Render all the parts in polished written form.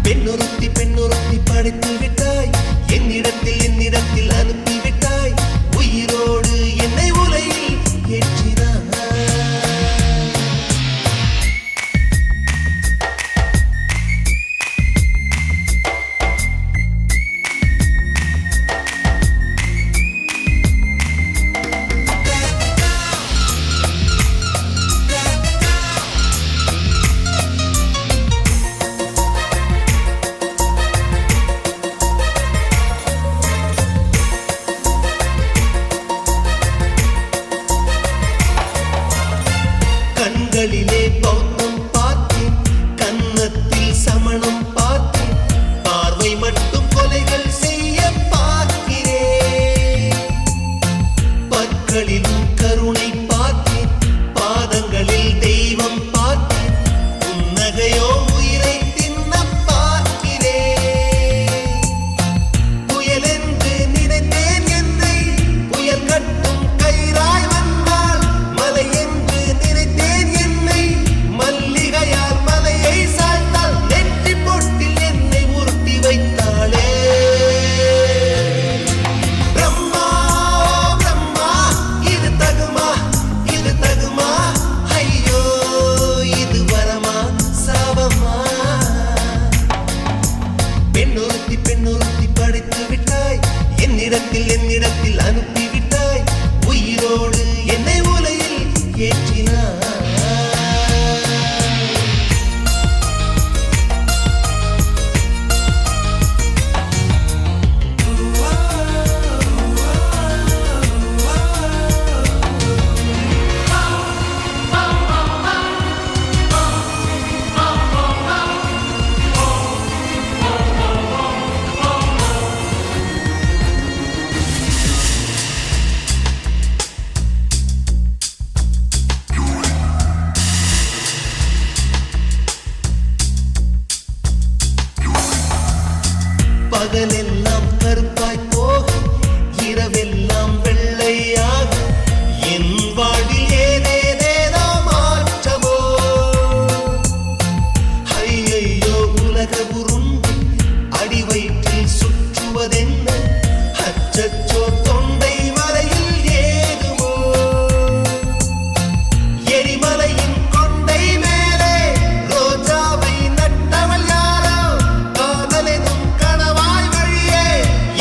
பெண்ணொருத்தி படைத்து விட்டாய், என்னிடத்தில் அனுப்பிவிட்டாய், உயிரோடு என்னை உலையில் ஏற்றினாய். கண்களிலே பௌத்தம் பார்த்தேன், கன்னத்தில் சமணம் பார்த்தேன், பார்வை மட்டும் கொலைகள் செய்ய பார்க்கிறேன். பற்களிலும் கருணை பார்த்தேன், பாதங்களில் தெய்வம் பார்த்தேன், புன்னகையோ உயிரை தின்ன பார்க்கிறேன். புயல் என்று நினைத்தேன் என்னை, புயல் கட்டும் கயிறாய் வந்தால், மலை என்று நினைத்தேன் என்னை, மல்லிகையால் மலையை சாய்த்தால், நெற்றி பொட்டில் என்னை உருட்டி வைத்தாளே. பிரம்மா பிரம்மா, இது தகுமா, இது தகுமா, ஐயோ இது வரமா சாபமா. பெண்ணொருத்தி படைத்து விட்டாய், என்னிடத்தில் அனுப்பிவிட்டாய், உயிரோடு என்னை உலையில் ஏற்றினாய். பகலெல்லாம் கருப்பாய் போக, இரவெல்லாம் வெள்ளையாக, என் வாழ்வில் ஏதேதேதோ மாற்றமோ. ஐயையோ உலக உருண்டு அடி வயிற்றில் சுற்றுவதென்ன, அச்சச்சோ தொண்டை வரையில் ஏகுமோ. எரிமலையின் கொண்டை மேலே ரோஜாவை நட்டவள் யாரோ, காதலெனும் கணவாய் வழியே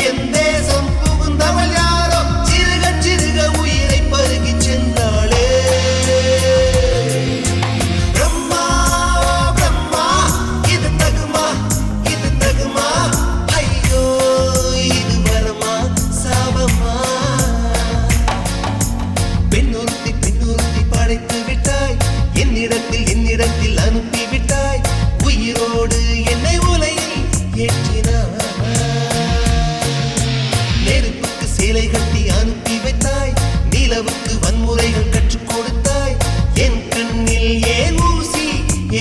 என் தேசம் புகுந்தவள் யாரோ, சிறுக சிறுக உயிரை பருகிச் சென்றாளே. பிரம்மா பிரம்மா, இது தகுமா, இது தகுமா, ஐயோ இது வரமா சாபமா. பெண்ணொருத்தி படைத்து விட்டாய், என்னிடத்தில் அனுப்பிவிட்டாய், உயிரோடு என்னை உலையில் ஏற்றினாய். நெருப்புக்கு சேலை கட்டி அனுப்பி வைத்தாய், நிலவுக்கு வன்முறைகள் கற்றுக் கொடுத்தாய், என் கண்ணில் ஏன் ஊசி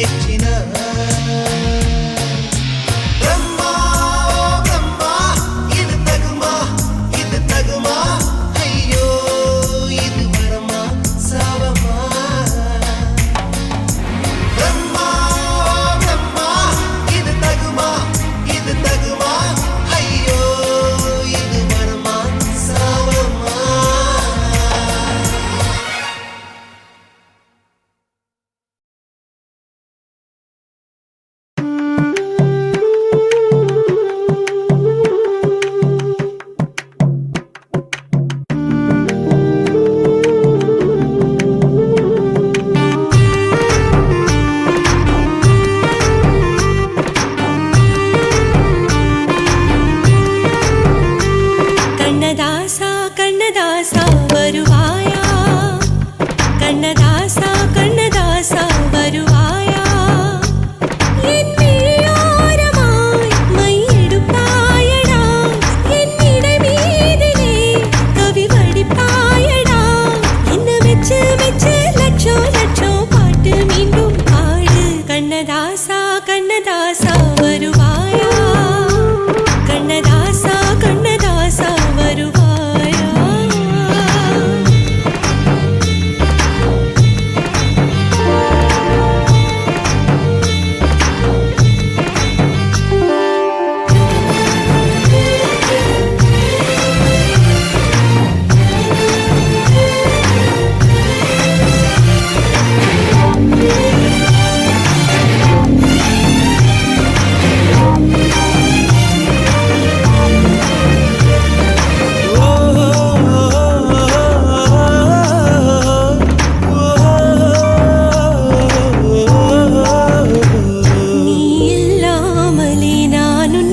ஏற்றினாய். பிரம்மா பிரம்மா, இது தகுமா, இது தகுமா, ஐயோ இது வரமா சாபமா. பிரம்மா பிரம்மா, இது தகுமா, இது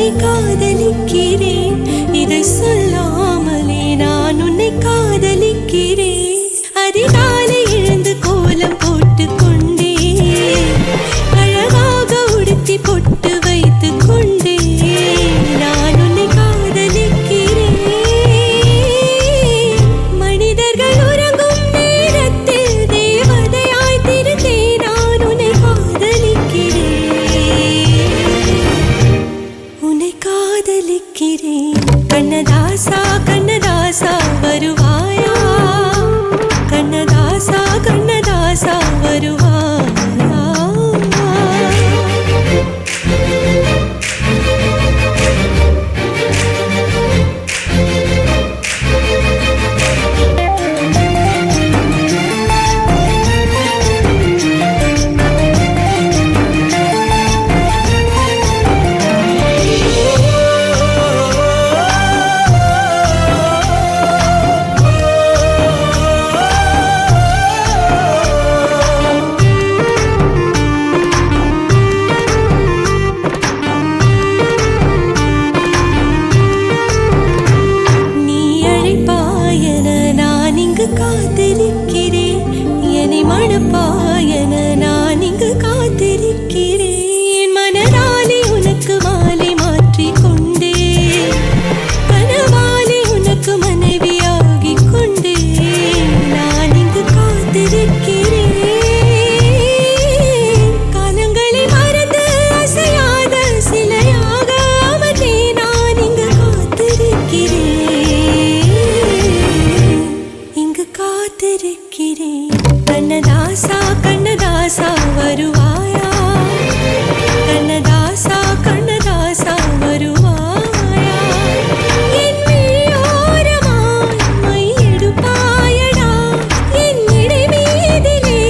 உன்னை காதலிக்கிறேன். இதை சொல்லாமலே நான் உன்னை காதலிக்கிறேன். அதிகாலை எழுந்து கோலம் போட்டு கொண்டே அழகாக உடுத்தி பொட்டு வைத்து கொண்டே நான் உன்னை காதலிக்கிறேன். மனிதர்கள் உறங்கும் நேரத்தில் தேவதையாய் திருந்தே நான் உன்னை காதலிக்கிறேன். உன்னை காதலிக்கிறேன். கண்ணதாசா கண்ணதாசா வருவாயா? கண்ணதாசா கண்ணதாசா வருவாயா? காத்திருக்கிறேன். என்னை மணப்பாயன நான் இங்கு காத்திருக்கிறேன். மனதாலே உனக்கு மாலை மாற்றிக் கொண்டே கனவாலே உனக்கு மனைவியாகி கொண்டே நான் இங்கு காத்திருக்கிறேன். காலங்களை மறந்து அசையாத சிலையாக அவனே நான் இங்கு காத்திருக்கிறேன். கண்ணதாசா கண்ணதாசா வருவாயா? கண்ணதாசா கண்ணதாசா வருவாயா? என் விழியோரமாய் மை எடுப்பாயடா, என் இடை மீதிலே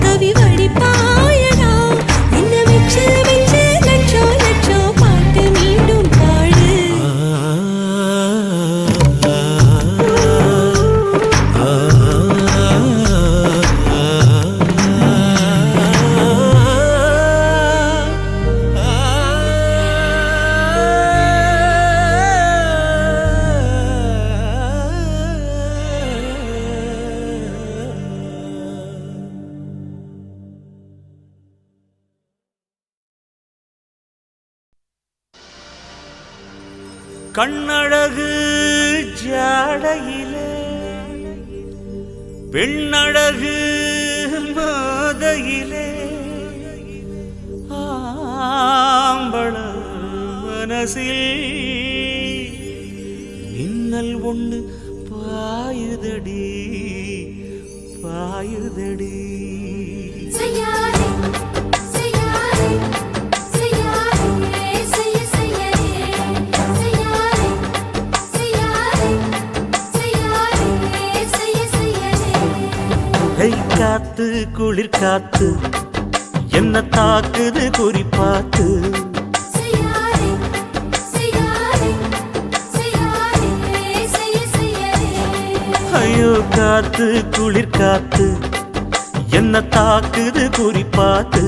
கவி வடிப்பாயடா. என்ன வெச்சு வெச்சு லட்சோ லட்சோ பாட்டு மீண்டும் பாடு. கண்ணழகு ஜாடையிலே பெண்ணழகு மாதையிலே ஆம்பள மனசில் மின்னல் ஒன்று பாயுதடி பாயுதடி. காத்து குளிர் காத்து என்ன தாக்குது குறிப்பாத்து. ஐயோ காத்து குளிர் காத்து என்ன தாக்குது குறிப்பாத்து.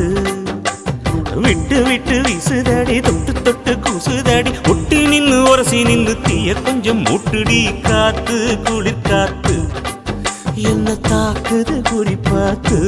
விட்டு விட்டு வீசுதடி தொட்டு தொட்டு கூசுதடி. ஒட்டி நின்னு உரசி நின்னு தீய கொஞ்சம் மூட்டுடி. காத்து குளிர் காத்து என்ன தாக்குது குறிப்பாத்து.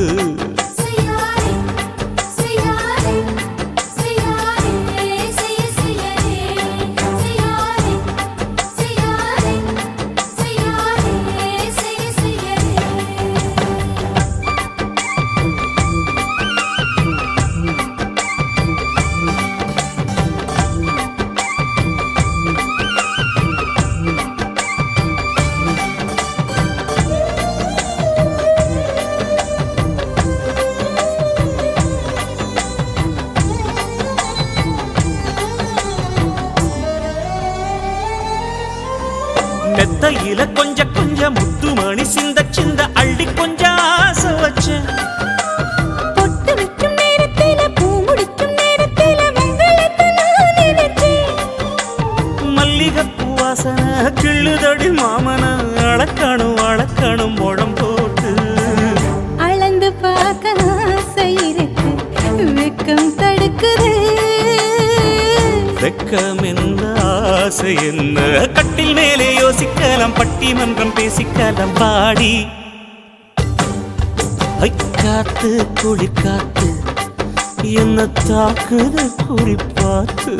மெத்தையில கொஞ்ச கொஞ்ச முத்துமணி சிந்த சிந்த அள்ளி கொஞ்சம் ஆசை வச்சேன். பொட்டு வைக்கும் நேரத்தில பூ முடிக்கும் நேரத்தில மங்களத்தை நான் நினைச்சேன். மல்லிகைப்பூ வாசனை கிள்ளுதடி மாமன அளக்கணும் அளக்கணும் முழம் போட்டு. அளந்து பார்க்க ஆசை இருக்கு வெக்கம் தடுக்குது. வெட்கம் என்ன ஆசை என்ன கட்டில் மேலே யோசிக்கலாம் பட்டிமன்றம் பேசிக்கலாம் பாடி காத்து குளிர் காத்து என்ன தாக்குது குறிப்பாத்து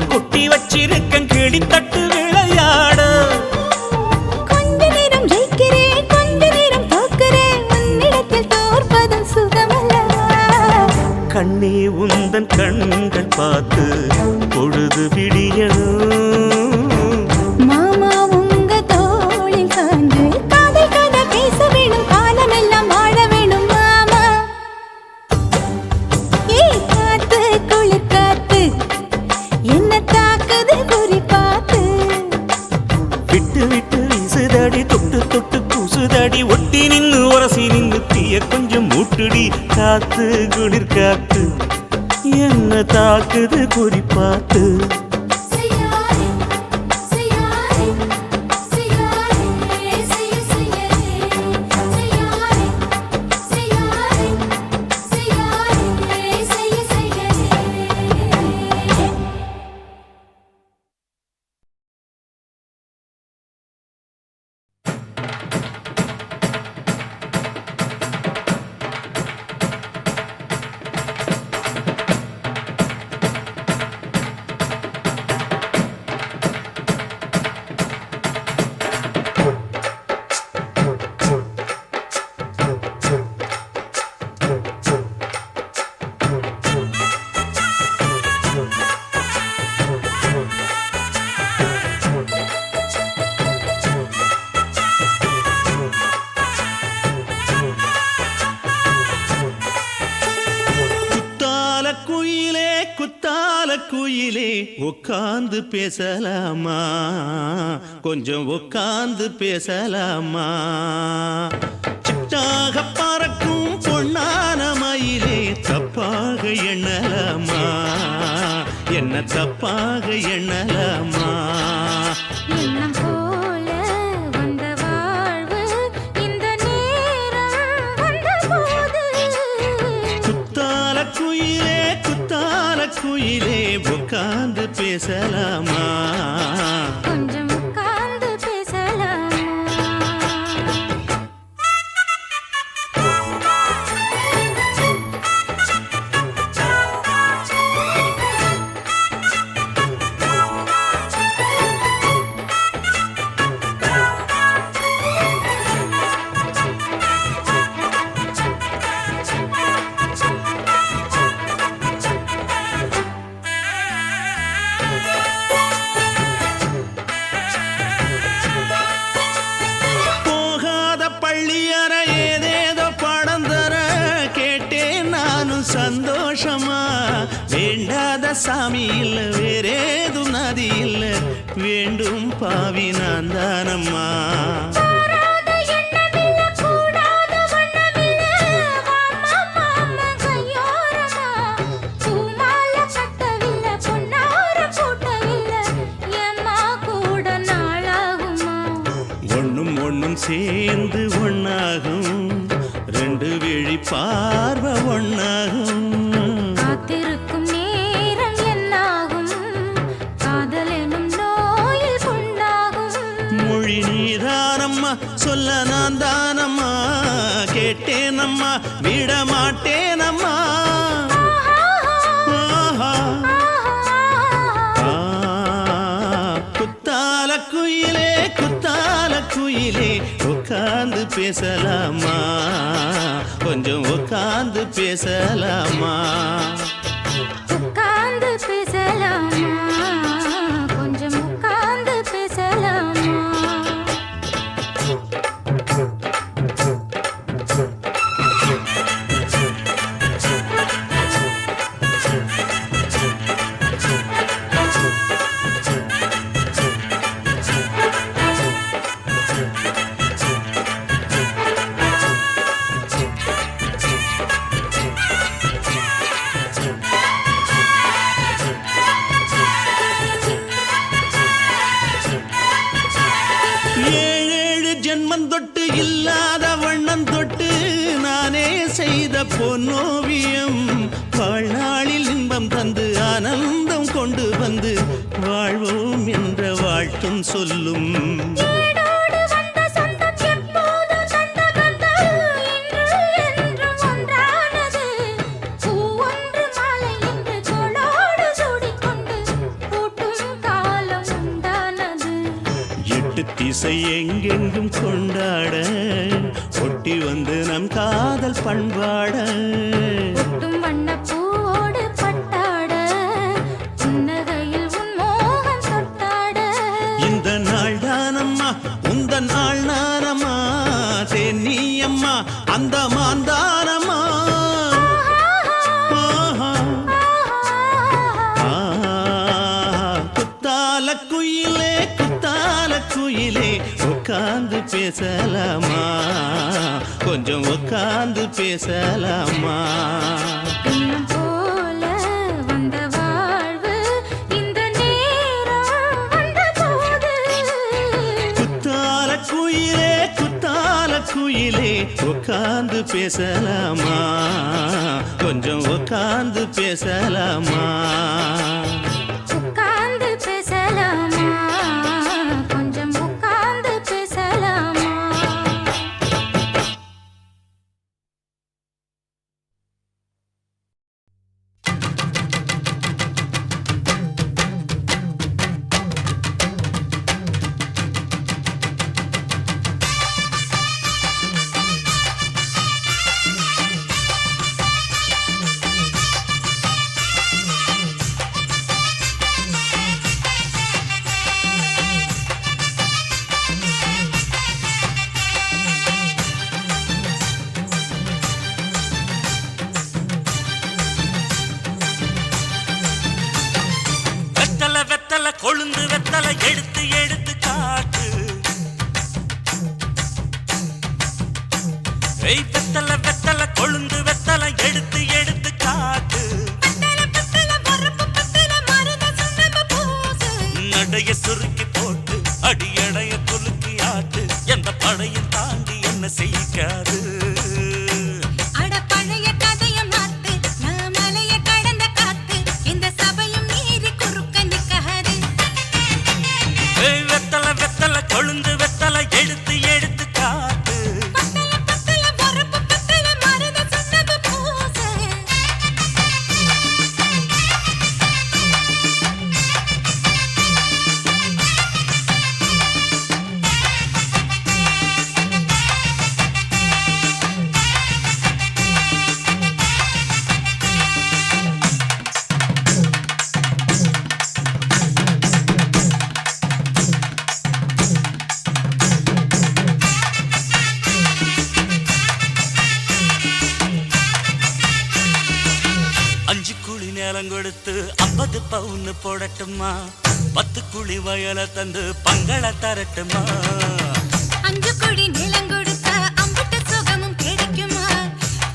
கொட்டி வச்சிருக்கேன் கிளி தட்டு விளையாட கொஞ்ச நேரம் ஜெயிக்கிறேன் கொஞ்ச நேரம் தோக்கிறேன் உன்னிடத்தில் தோற்பதும் சுகமல்லவா கண்ணே உந்தன் கண்கள் பார்த்து பொழுது விடியணும் மாமா உங்க தோளில் சான்று காதல் கதை பேச வேணும் காலமெல்லாம் வாழ வேணும் மாமா ஏ காத்து குளிர் காத்து என்ன தாக்குது குறிப்பாத்து விட்டு விட்டு வீசுதடி தொட்டு தொட்டு கூசுதடி ஒட்டி நின்னு உரசி நின்னு தீய கொஞ்சம் மூட்டுடி காத்து குளிர் காத்து என்ன தாக்குது குறிப்பாத்து குயிலே உட்கார்ந்து பேசலாமா கொஞ்சம் உட்கார்ந்து பேசலாமா சிட்டாக பறக்கும் பொன்னான மயிலே தப்பாக எண்ணலாமா என்ன தப்பாக எண்ணலாமா எண்ணம் போல வந்த வாழ்வு இந்த நேரம் வந்தபோது குத்தால குயிலே உட்கார்ந்து பேசலாமா கொஞ்சம் உட்கார்ந்து பேசலாமா சந்தோஷமா வேண்டாத சாமி இல்ல வேறேதும் நதி இல்ல வேண்டும் பாவி நான் தானம்மா ஒண்ணும் ஒண்ணும் சேர்ந்து ஒண்ணாகும் ரெண்டு விழி பார்வை ஒண்ணாகும் காத்திருக்கும் நேரம் என்னாகும் காதல் எனும் நோயில் புண்ணாகும் மொழி நீதானம்மா சொல்ல நான் தானம்மா கேட்டேனம்மா விட மாட்டேனம்மா குத்தால குயிலே உட்கார்ந்து பேசலாமா கொஞ்சம் உட்கார்ந்து பேசலாமா உட்கார்ந்து பேசலாமா கொஞ்சம் உட்கார்ந்து பேசலாமா ஜென்மம் தொட்டு இல்லாத வண்ணம் தொட்டு நானே செய்த பொன்னோவியம் வாழ்நாளில் இன்பம் தந்து ஆனந்தம் கொண்டு வந்து வாழ்வோம் என்ற வாழ்த்தும் சொல்லும் திசை எங்கெங்கும் கொண்டாட ஒட்டி வந்து நம் காதல் பண்பாட வண்ணப்பூவோடு பட்டாட புன்னகையில் உன் மோகன் தொட்டாட இந்த நாள் தானம்மா உந்த நாள் நானம்மா தேனி அம்மா அந்த மாந்தானம்மா குத்தால குயிலே குத்தால குயிலே உட்கார்ந்து பேசலாமா கொஞ்சம் உட்கார்ந்து பேசலாமா போல வந்த வாழ்வு இந்த நேரம் வந்த போது குத்தால குயிலே உட்கார்ந்து பேசலாமா கொஞ்சம் உட்கார்ந்து பேசலாமா உட்கார்ந்து பேசலாமா கொஞ்சம் உட்கார்ந்து பேசலாமா கொழுந்து வெத்தலை எடுத்து எடுத்து காட்டு வெத்தலை வெத்தலை கொழுந்து வெத்தலை எடுத்து எடுத்து காட்டு நடைய சுருக்கி போட்டு அடியடைய குலுக்கி ஆட்டு எந்த படையும் தாண்டி என்ன செய்யாது கொழுந்து வெத்தலை எடுத்து எடுத்து காட்டு கொடுத்து 50 பவுன் போடட்டுமா 10 குழி வயல தந்து பங்கள தரட்டுமா 5 குழி நிலம் கொடுத்தா அம்புட்ட சுகமும் கிடைக்குமா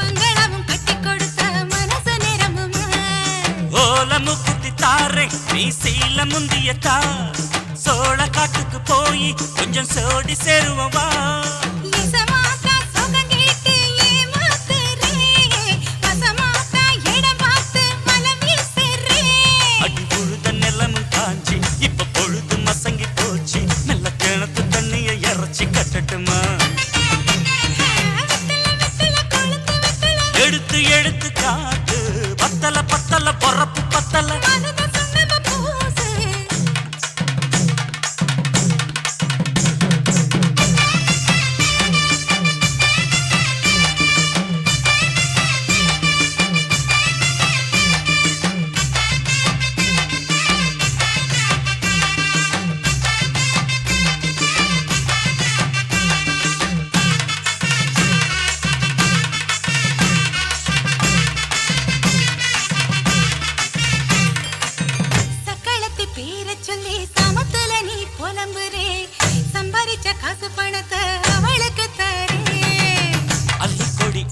பங்களவும் கட்டி கொடுத்தா மனசு நிரம்புமா ஓல முக்குத்தி தாரே நீ சீல முந்தியத்தா சோழ காட்டுக்கு போய் கொஞ்சம் சோடி சேருவா எடுத்து எடுத்து காட்டு பத்தல பத்தல பொறப்பு பத்தல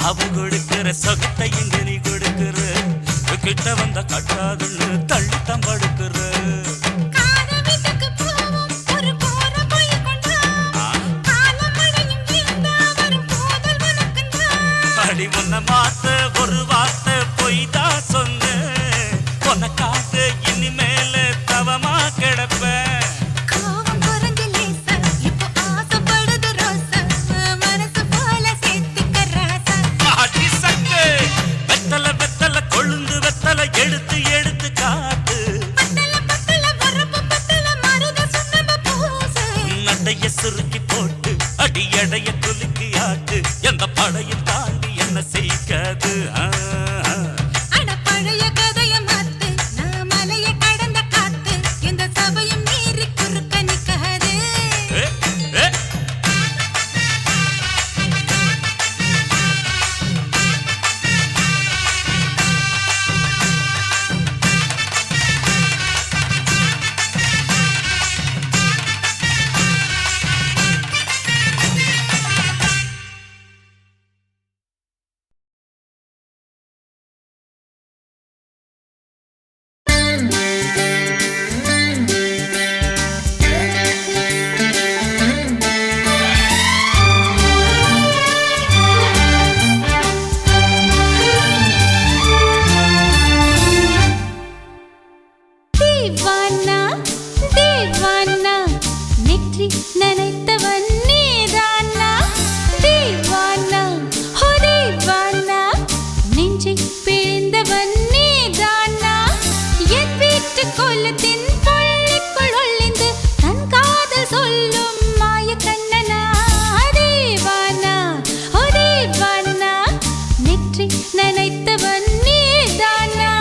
அவ கொடுக்கிற சொகத்தை எங்க நீ கொடுக்கிற கிட்ட வந்த கட்டாதுன்னு தள்ளி தம்படுக்கிற வீட்டுக்கு போவோம் ஒரு போற போய் கொண்டா காலம் எடைய குலுக்கி ஆட்டு எந்த படையில் தாண்டி என்ன செய்யாது அட பழைய கதைய மாத்து நான் மலைய கடந்த காத்து இந்த சபையும் மீறி குறுக்க நிக்காது தேவானா தேவானா நெற்றி நனைத்தவன் நீதானா தேவானா ஹோ தேவானா நெஞ்சை பிழிந்தவன் நீதானா என் வீட்டு கொல்லத்தின் பள்ளிக்குள் ஒளிந்து தன் காதல் சொல்லும் மாய கண்ணனா தேவானா ஹோ தேவானா நெற்றி நனைத்தவன் நீதானா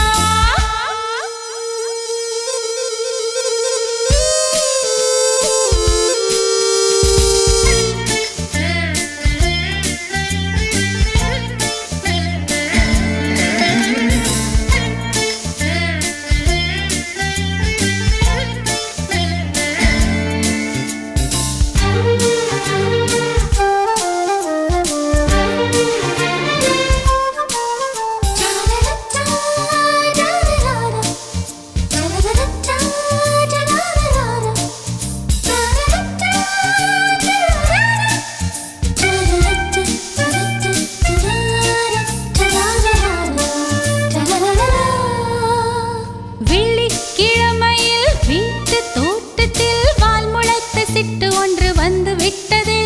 வெள்ளிக்கிழமையில் வீட்டு தோட்டத்தில் வால் முளைத்த சிட்டு ஒன்று வந்து விட்டதே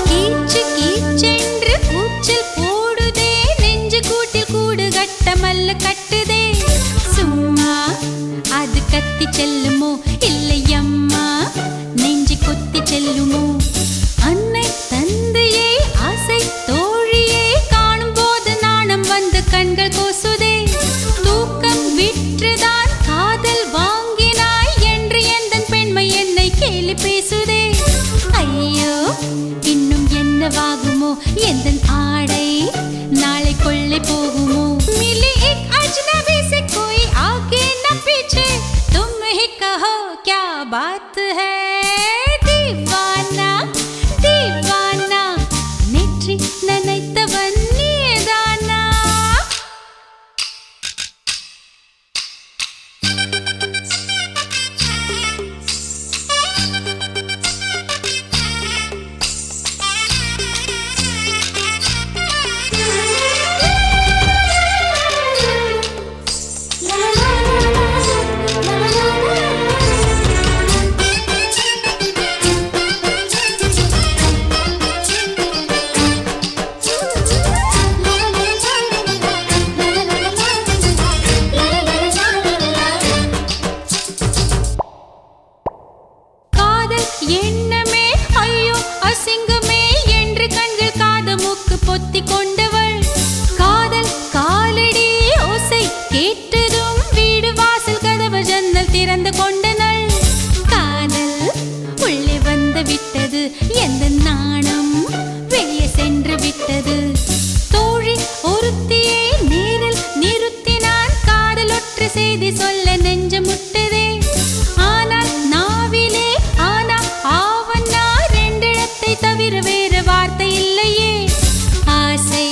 கீச்சு கீச்சென்று கூச்சல் போடுதே நெஞ்சு கூட்டில் கூடு கட்ட மல்லு கட்டுதே சும்மா அது கத்தி செல்லுமோ இல்லையம்மா நெஞ்சு கொத்தி செல்லுமோ அன்னை தந்தையே ஆசை தோழியே காணும் போது நாணம் வந்து கண்கள் கூசுதே தூக்கம் விற்றுதான் காதல் வாங்கினாய் என்று எந்தன் பெண்மை என்னை கேலி பேசுதே ஐயோ இன்னும் என்னவாகுமோ எந்தன் ஆடை நாளை கொள்ளை போகுமோ मिली एक अजनबी से कोई आगे न पीछे तुम ही कहो क्या बात है दीवाना दीवाना நெற்றி நனைத்தவன் நீதானா காதல் எண்ணமே ஐயோ அசிங்கமே என்று கண்கள் காது மூக்கு பொத்தி கொண்டவள் காதல் காலடி ஓசை கேட்டதும் வீடு வாசல் கதவு ஜன்னல் திறந்து கொண்டனள் காதல் உள்ளே வந்து விட்டது எந்த நாணம் வெளியே சென்று விட்டது தோழி ஒருத்தியை நேரில் நிறுத்தினான் காதல் ஒற்று செய்தி சொல்ல நெஞ்சு முட்டதே ஆனால் நாவிலே ஆனா ஆவன்னா ரெண்டிடத்தை தவிர வேறு வார்த்தை இல்லையே ஆசை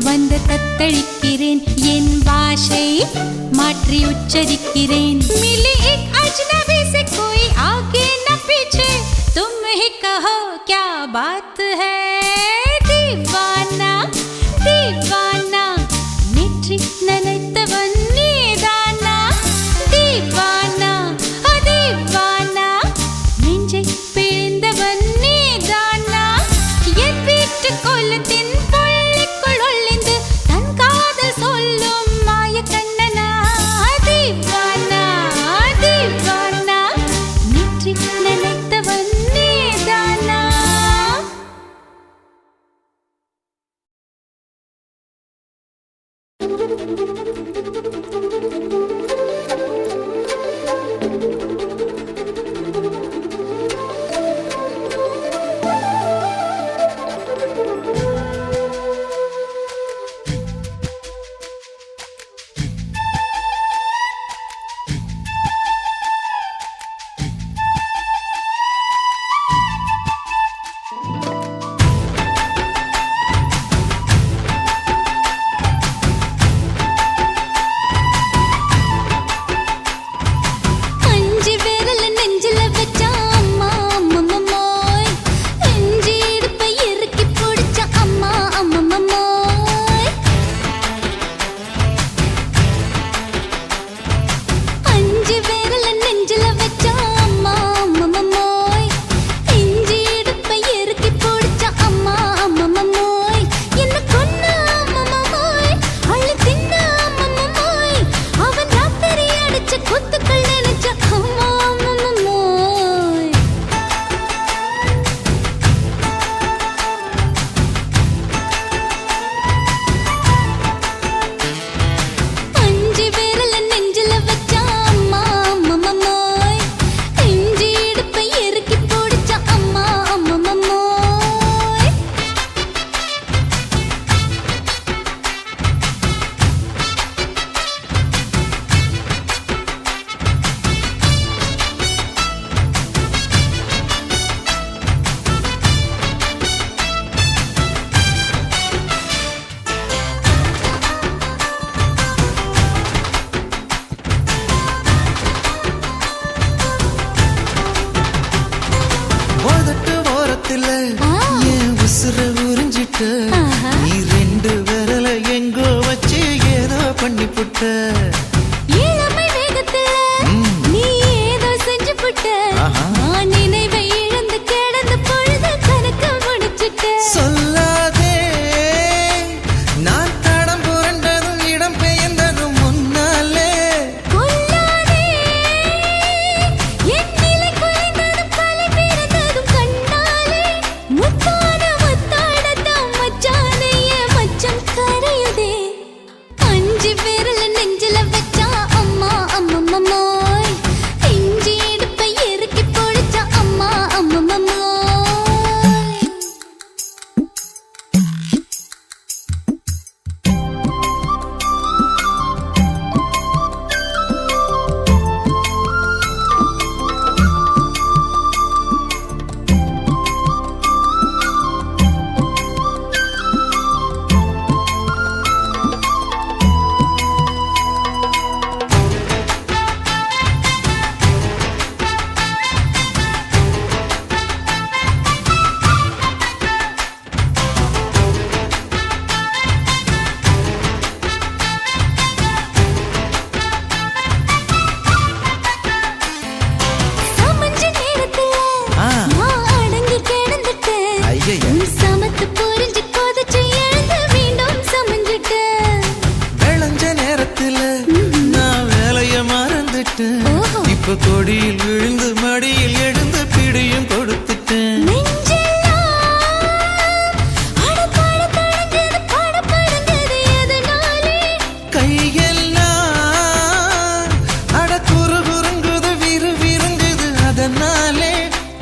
வந்து தத்தளிக்கிறேன் என் பாஷை மாற்றி உச்சரிக்கிறேன் मिली एक अजनबी से कोई आगे न पीछे तुम ही कहो क्या बात है दीवाना दीवाना நெற்றி நனைத்தவன் நீதானா दीवाना दीवाना நெஞ்சை பிழிந்தவன் நீதானா என் வீட்டு கொல்லத்தின் பள்ளிக்குள் ஒளிந்து தன் காதல் சொல்லும் மாய கண்ணனா दीवाना दीवाना நெற்றி நனைத்தவன் நீதானா உசுர உறிஞ்சிட்ட நீ ரெண்டு விரல எங்கோ வச்சு ஏதோ பண்ணி புட்ட இளமை வேகத்துல நீ ஏதோ செஞ்சு புட்ட நான் நினைவை இழந்து கிடந்த பொழுது கணக்க முடிச்சிட்ட சொல்லாதே நான் தடம் புரண்டதும் இடம் பெயர்ந்ததும் முன்னாலே கொல்லாதே என் நிலை குறைந்ததும் கலை பிறந்ததும் கண்ணாலே முத்தான முத்தாடத்தான் மச்சானைய மச்சம் கரையுதே அஞ்சு விரல நெஞ்சில வச்சா அம்மா அம்மம்மாய் இஞ்சி இடுப்பை இறுக்கி பொழிச்சா அம்மா அம்மம்மாய் சமஞ்ச நேரத்துல நான் அடங்கி கிடந்துட்டேன் ஐயைய. நீ சமத்து புரிஞ்சு கொதிச்சு எழுந்து மீண்டும் சமஞ்சிட்டேன் விளைஞ்ச நேரத்துல நான் வேலைய மறந்துட்டேன் ஓஹோ. இப்ப கொடியில் விழுந்து மடியில் எழுந்து பிடியும் கொடுத்துட்டேன் நெஞ்செல்லாம் அடப்பாட தடஞ்சது படபடங்குது எதனாலே கையெல்லாம் அட குறு குறுங்குது விறு விருங்குது அதனாலே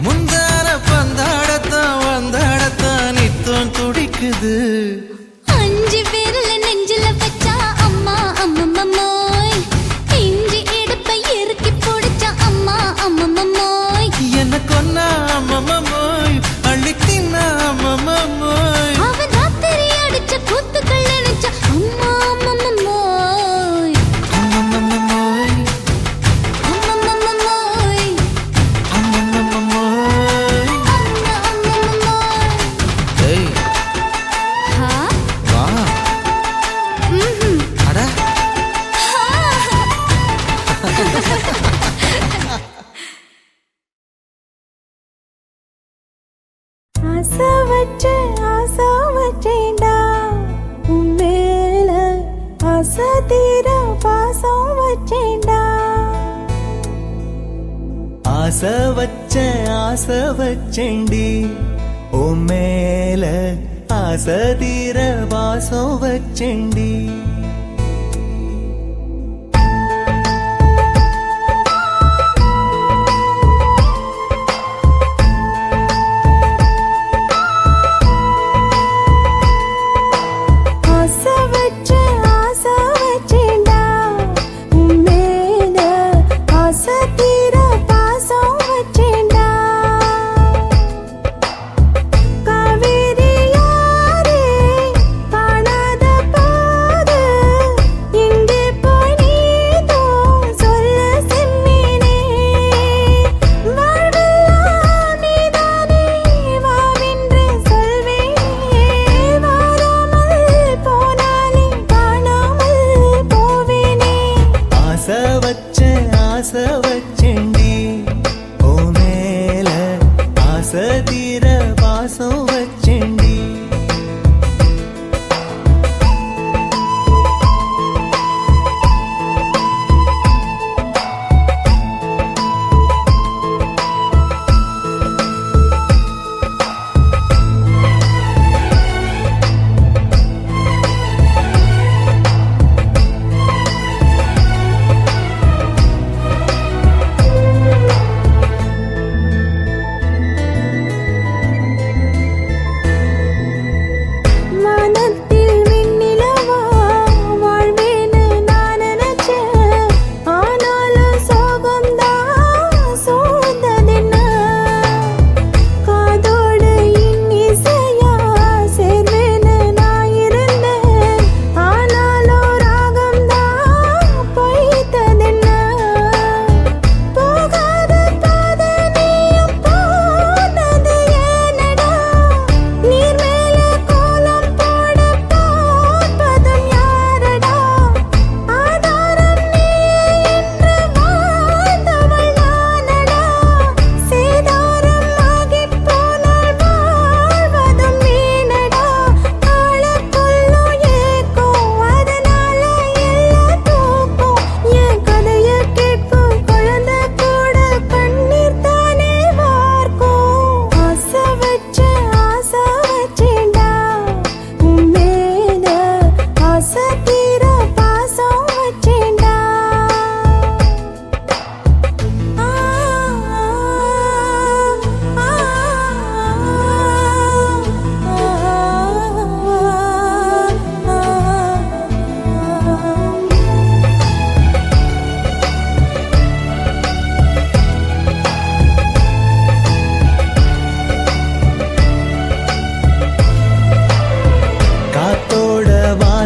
முந்தான பந்தாடத்தான் வந்தாடத்தான் நித்தம் துடிக்குது அஞ்சு விரல நெஞ்சில வச்சா அம்மா அம்மம்மாய் இஞ்சி இடுப்பை இறுக்கி பொடிச்சா அம்மா அம்மம்மாய் என்ன கொன்னா அம்மம்மோய் அள்ளி தின்னா அம்மம்மோய் அவன் ராத்திரி அடிச்ச கூத்துக்கள் நினைச்ச அம்மா அம்மம்மாய் அம்மம்மோய் அம்மம்மாய் அம்மம்மோய் அம்மா அம்மம்மாய் ஏய் ஹா வா ம்ஹும் அட ஆசை வச்சேன்டா உன் மேல ஆசை தீர பாசம் வச்சேன்டா ஆசை வச்சேண்டி ஓ மேல ஆசை தீர வாசம் வச்சேண்டி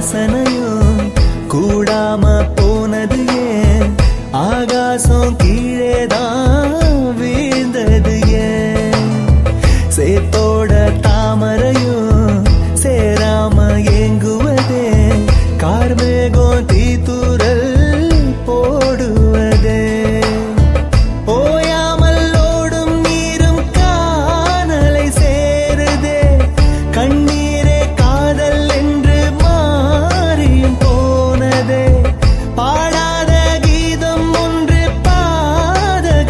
வாசனையும் கூடாம போனது ஏன் ஆகாசம் கீழேதான் வீழ்ந்தது ஏன் சேத்தோட தாமரையும் சேராம ஏங்குவதே கார்மேகம் தீத்துரல் போடுவதே ஓயாமல் ஓடும் நீரும் காணலை சேருதே கண்ணீரே காதல் என்று மாறியும் போனதே பாடாத கீதம் ஒன்று பாதகமானதே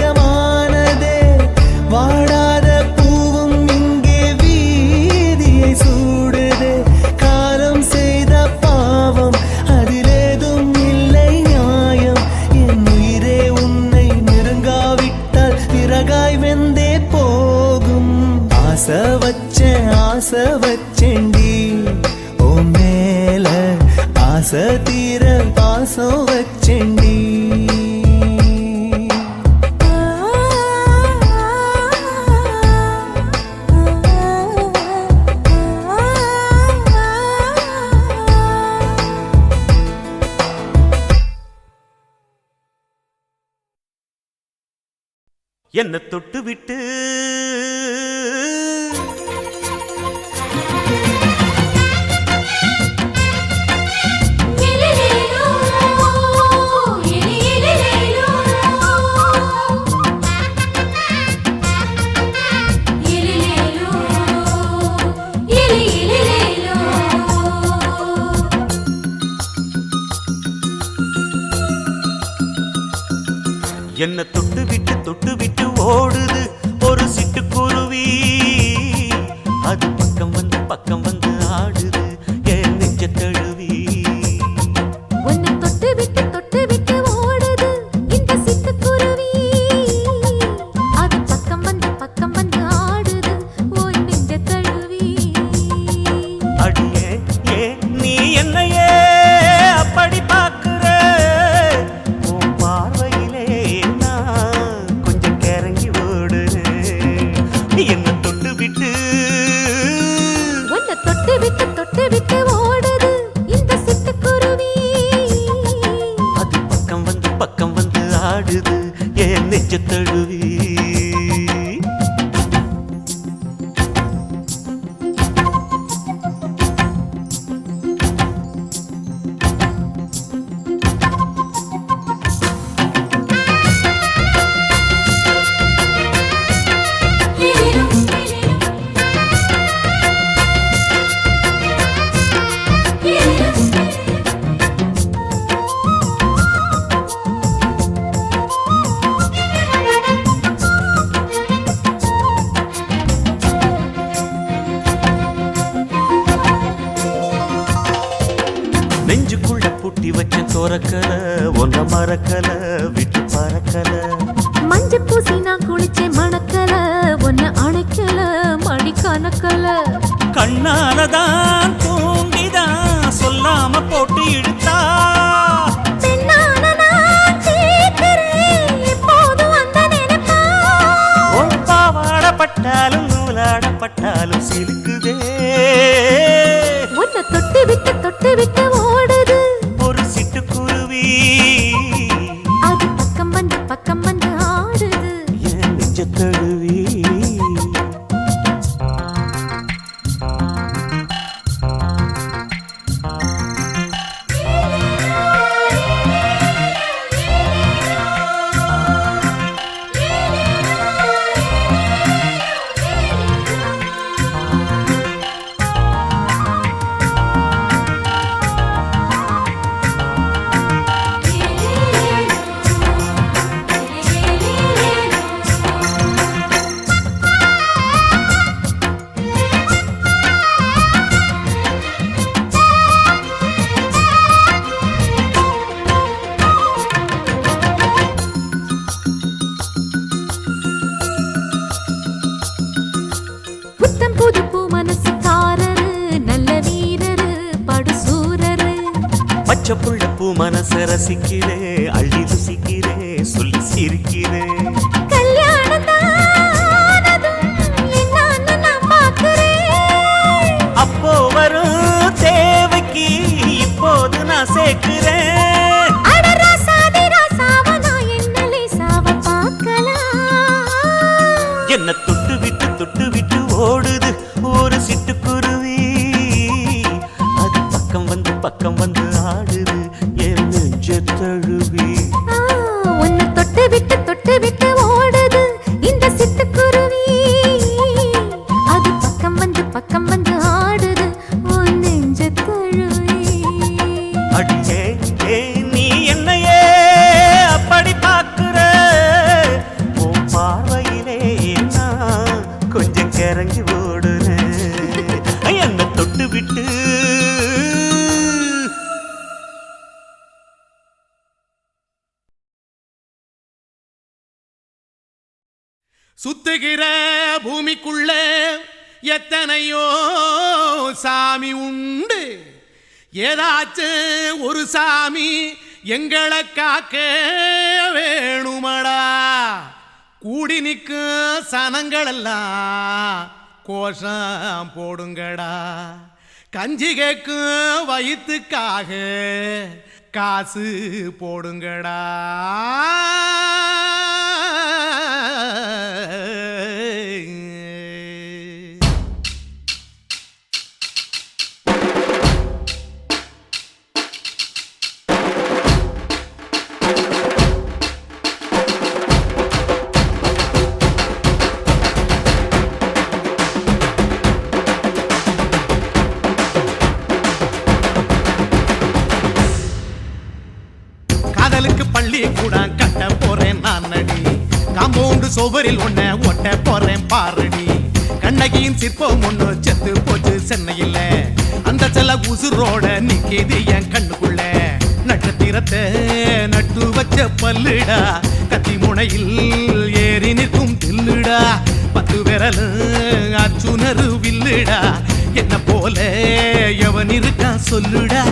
வாடாத பூவும் இங்கே வீதியை சூடுதே காலம் செய்த பாவம் அதிலேதும் இல்லை நியாயம் என் உயிரே உன்னை நெருங்காவிட்டால் பிறகாய் வெந்தே போகும் ஆசை வச்சேன்டி ஓ மேல ஆசை தீர பாசம் வச்சேன்டி என்ன தொட்டு விட்டு என்ன தொட்டு விட்டு ஓடுது ஒரு சிட்டுக்குருவி அது பக்கம் வந்து ஆடுது என் நெஞ்ச தழுவி உன்னை தொட்டு விட்டு ஓடுது இந்த சிட்டுக்குருவி அது பக்கம் வந்து ஆடுது உன் நெஞ்ச தழுவி அடியே ஏ நீ என்னையே அப்படி பார்க்கிற உன் பார்வையிலே நான் கொஞ்சம் கிறங்கி ஓடுறேன் என்ன தொட்டு விட்டு உன்னை தொட்டு விட்டு ஓடுது இந்த சிட்டுக்குருவி அது பக்கம் வந்து ஆடுது என் நெஞ்ச தழுவி நெஞ்சுக்குள்ள பூட்டி வச்ச தோரக்கல ஒன்ன மறக்கல விட்டு பறக்கல மஞ்சள் பூசி நான் குளிச்சே மணக்கல உன்னை அணைக்கல மடி கணக்கல கண்ணாலதான் தூண்டிதான் சொல்லாம போட்டு இழுத்தா பாவாடப்பட்டாலும் நூலாடப்பட்டாலும் சிலுக்குதே உன்னை தொட்டு விட்டு ஓடுது ஒரு சிட்டுக்குருவி அது பக்கம் வந்து ஆடுது என் நெஞ்ச தழுவி பச்சை புள்ள பூ மனச ரசிக்கிறே அள்ளி ருசிக்கிறே சொல்லி சிரிக்கிறே அப்போ வரும் தேவைக்கு பக்கம் வந்து ஆடுது என் நெஞ்ச தழுவி. உன்னை தொட்டு விட்டு ஓடுது இந்த சிட்டுக்குருவி. அது பக்கம் வந்து ஆடுது உன் நெஞ்ச தழுவி. அடியே நீ என்னையே அப்படி பார்க்கிற, உன் பார்வையிலே நான் கொஞ்சம் கிறங்கி ஓடுறேன். என்னை தொட்டு விட்டு சுத்துகிற பூமிக்குள்ள எத்தனையோ சாமி உண்டு. ஏதாச்சும் ஒரு சாமி எங்களை காக்க வேணுமடா. கூடி நிற்கும் சனங்களெல்லாம் கோஷம் போடுங்கடா. கஞ்சி கேக்கும் வயிற்றுக்காக காசு போடுங்கடா. காதலுக்கு பள்ளி கூட கட்ட போறேன் நான் அடி. காம்பவுண்டு சோவரில் ஒன்ன ஒட்ட போறேன் பாரடி. கண்ணகியின் சிற்பம் ஒண்ணு செத்து போச்சு சென்னையில். அந்த செல்ல உசுரோட நிக்கிது என் கண்ணுக்குள்ள. நட்சத்திரத்தை நட்டு வச்ச பல்லுடா, கத்தி முனையில் ஏறி நிற்கும் தில்லுடா. 10 விரல் அச்சுணரு வில்லுடா. என்ன போல எவன் இருக்கா சொல்லுடா.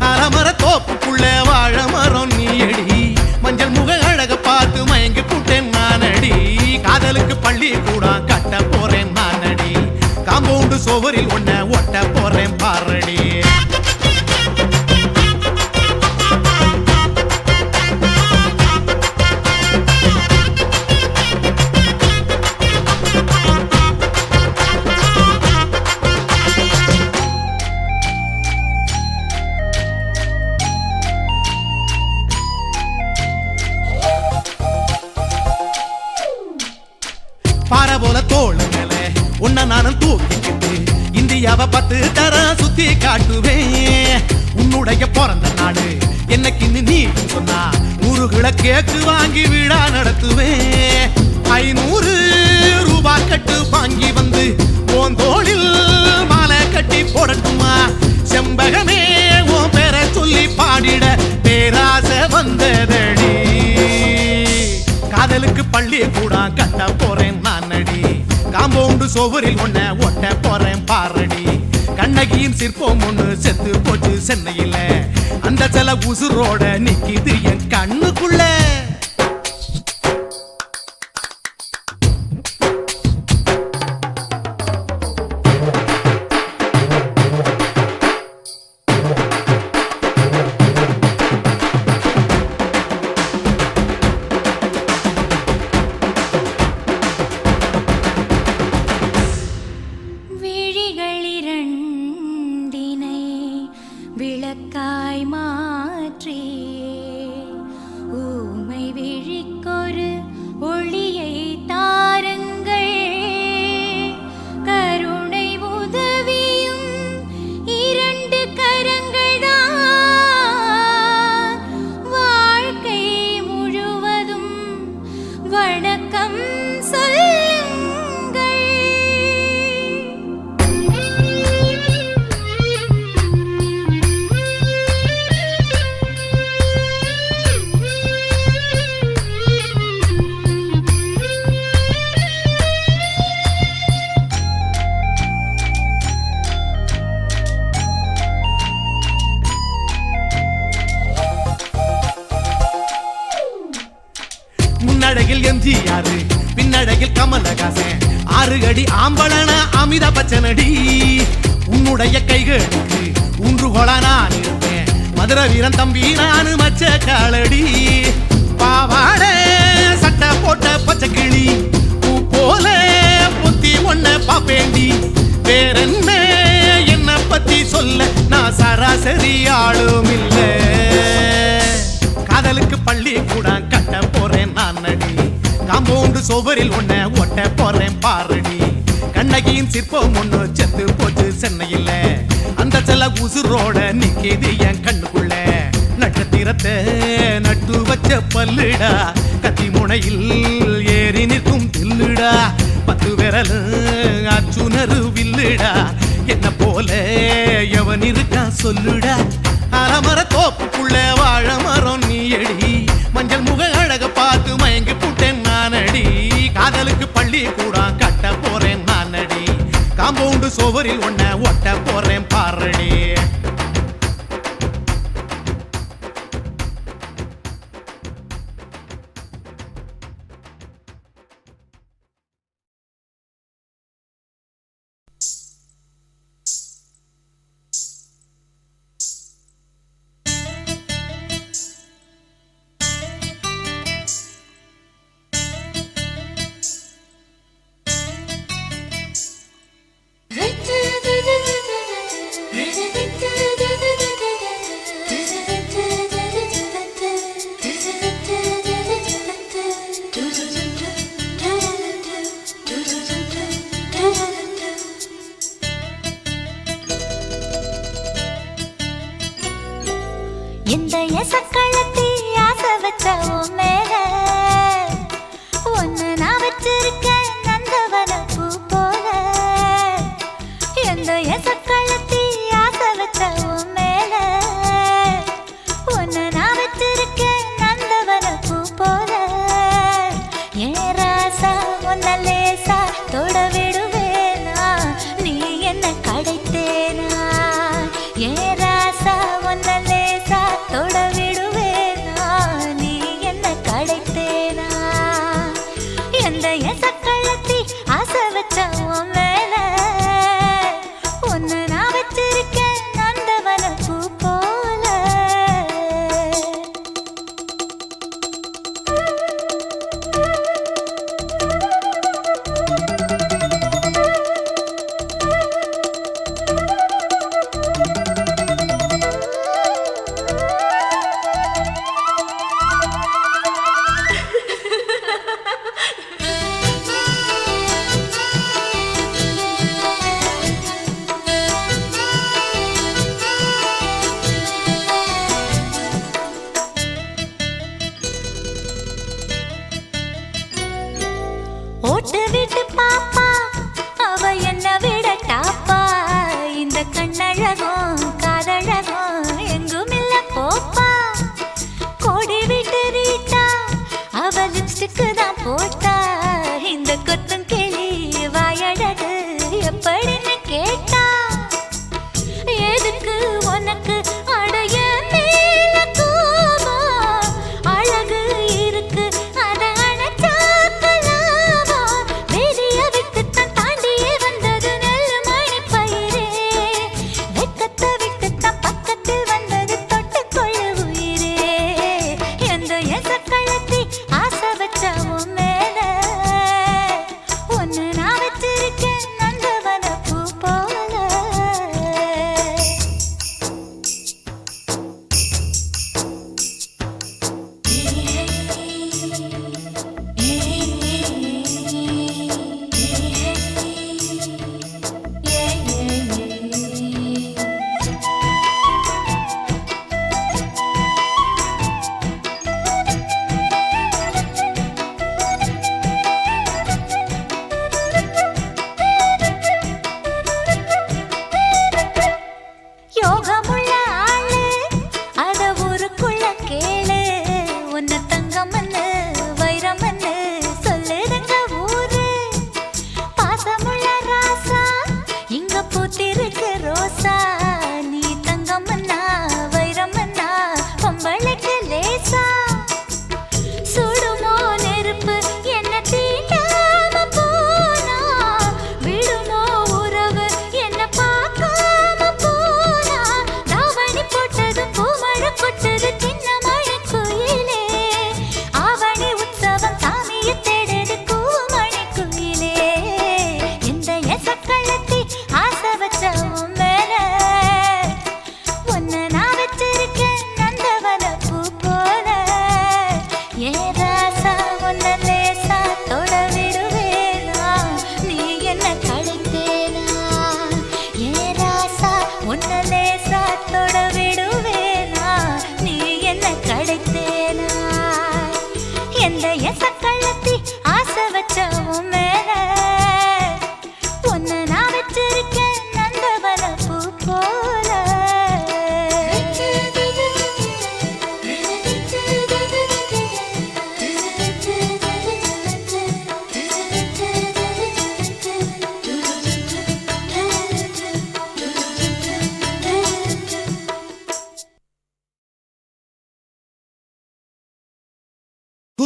அலமர தோப்புக்குள்ள வாழ மரம் நீயடி. மஞ்சள் முக அழக பார்த்து மயங்கி புட்டேன் நானடி. காதலுக்கு பள்ளி கூட கட்ட போறேன் நானடி. காம்பவுண்டு சோவரில் ஒன்ன ஒட்ட போறேன் பாரடி. பாறை போல தோள் மேல உன்ன நானும் தூக்கிக்கிட்டு இந்தியாவை 10 தரம் சுத்தி காட்டுவேன். உன்னுடைய பிறந்த நாடு என்னைக்கு நீ சொன்னா 100 கிலோ கேக்கு வாங்கி விழா நடத்துவேன். 500 ரூபாய் கட்டு வாங்கி வந்து உன் தோளில் மாலை கட்டி போடட்டுமா. செம்பகமே உன் பேரை சொல்லி பாடிட பேராசை வந்ததடி. காதலுக்கு பள்ளி கூட கட்ட போறேன் நானடி. காம்பவுண்டு சோவரில் ஒன்ன ஒட்ட போறேன் பாரடி. கண்ணகியின் சிற்பம் ஒண்ணு செத்து போச்சு சென்னையில். அந்த சில உசுரோட நிக்கிது என் கண்ணுக்குள்ள. விளக்காய் மாற்றி ஊமை விழிக்கொரு ஒளியை தாருங்கள். கருணை உதவியும் 2 கரங்கள் தான். வாழ்க்கை முழுவதும் வணக்கம் சொல்லுங்கள். முன்னழகில் எம்ஜிஆர் பின்னழகில் கமலஹாசன். 6 அடி ஆம்பளன அமிதாப் பச்சனடி. உன்னுடைய கைகளுக்கு ஊன்றுகோலா நான் இருப்பேன். மதுரை வீரன் தம்பி நானு மச்ச காலடி. பாவாட சட்டை போட்ட பச்சை கிளி பூ போல பொத்தி ஒன்ன பாப்பேண்டி. வேறென்ன என்ன பத்தி சொல்ல நான் சராசரி ஆளும் இல்ல காதலுக்கு பள்ளி கூட கட்ட போறேன் நான் நடி காம்பவுண்டு சுவரில் ஒன்ன ஒட்ட போறேன் பாரடி கண்ணகியின் சிற்பம் ஒண்ணு செத்து போச்சு சென்னையில அந்த செல்ல உசுரோட நிக்கிது என் கண்ணுக்குள்ள நட்சத்திரத்தை நட்டு வச்ச பல்லுடா கத்தி முனையில் ஏறி நிற்கும் தில்லுடா 10 விரல் அச்சுணரு வில்லுடா என்ன போல எவன் இருக்கா சொல்லுடா அலமர தோப்புக்குள்ள வாழ மரம் நீ அடி மஞ்சள் முக அழக பார்த்து மயங்கி புட்டேன் நானடி காதலுக்கு பள்ளி கூட கட்ட போறேன் நானடி காம்பவுண்டு சுவரில் ஒன்ன ஒட்ட போறேன் பாரடி இந்த எசக்களத்தி ஆசை வச்ச உன் மேல ஒன்னு நான் வச்சிருக்கேன் நந்தவன பூ போல இந்த எசக்களத்தி ஆசை வச்ச உன் மேல ஒன்னு நான் வச்சிருக்கேன் நந்தவன பூ போல ஏன் ராசா ஒன்ன லேசா தொட விடுவேனா நீ என்ன கடைத்தேனா ஏன் ராசா ஒன்ன லேசா தொட விடுவேனா நீ என்ன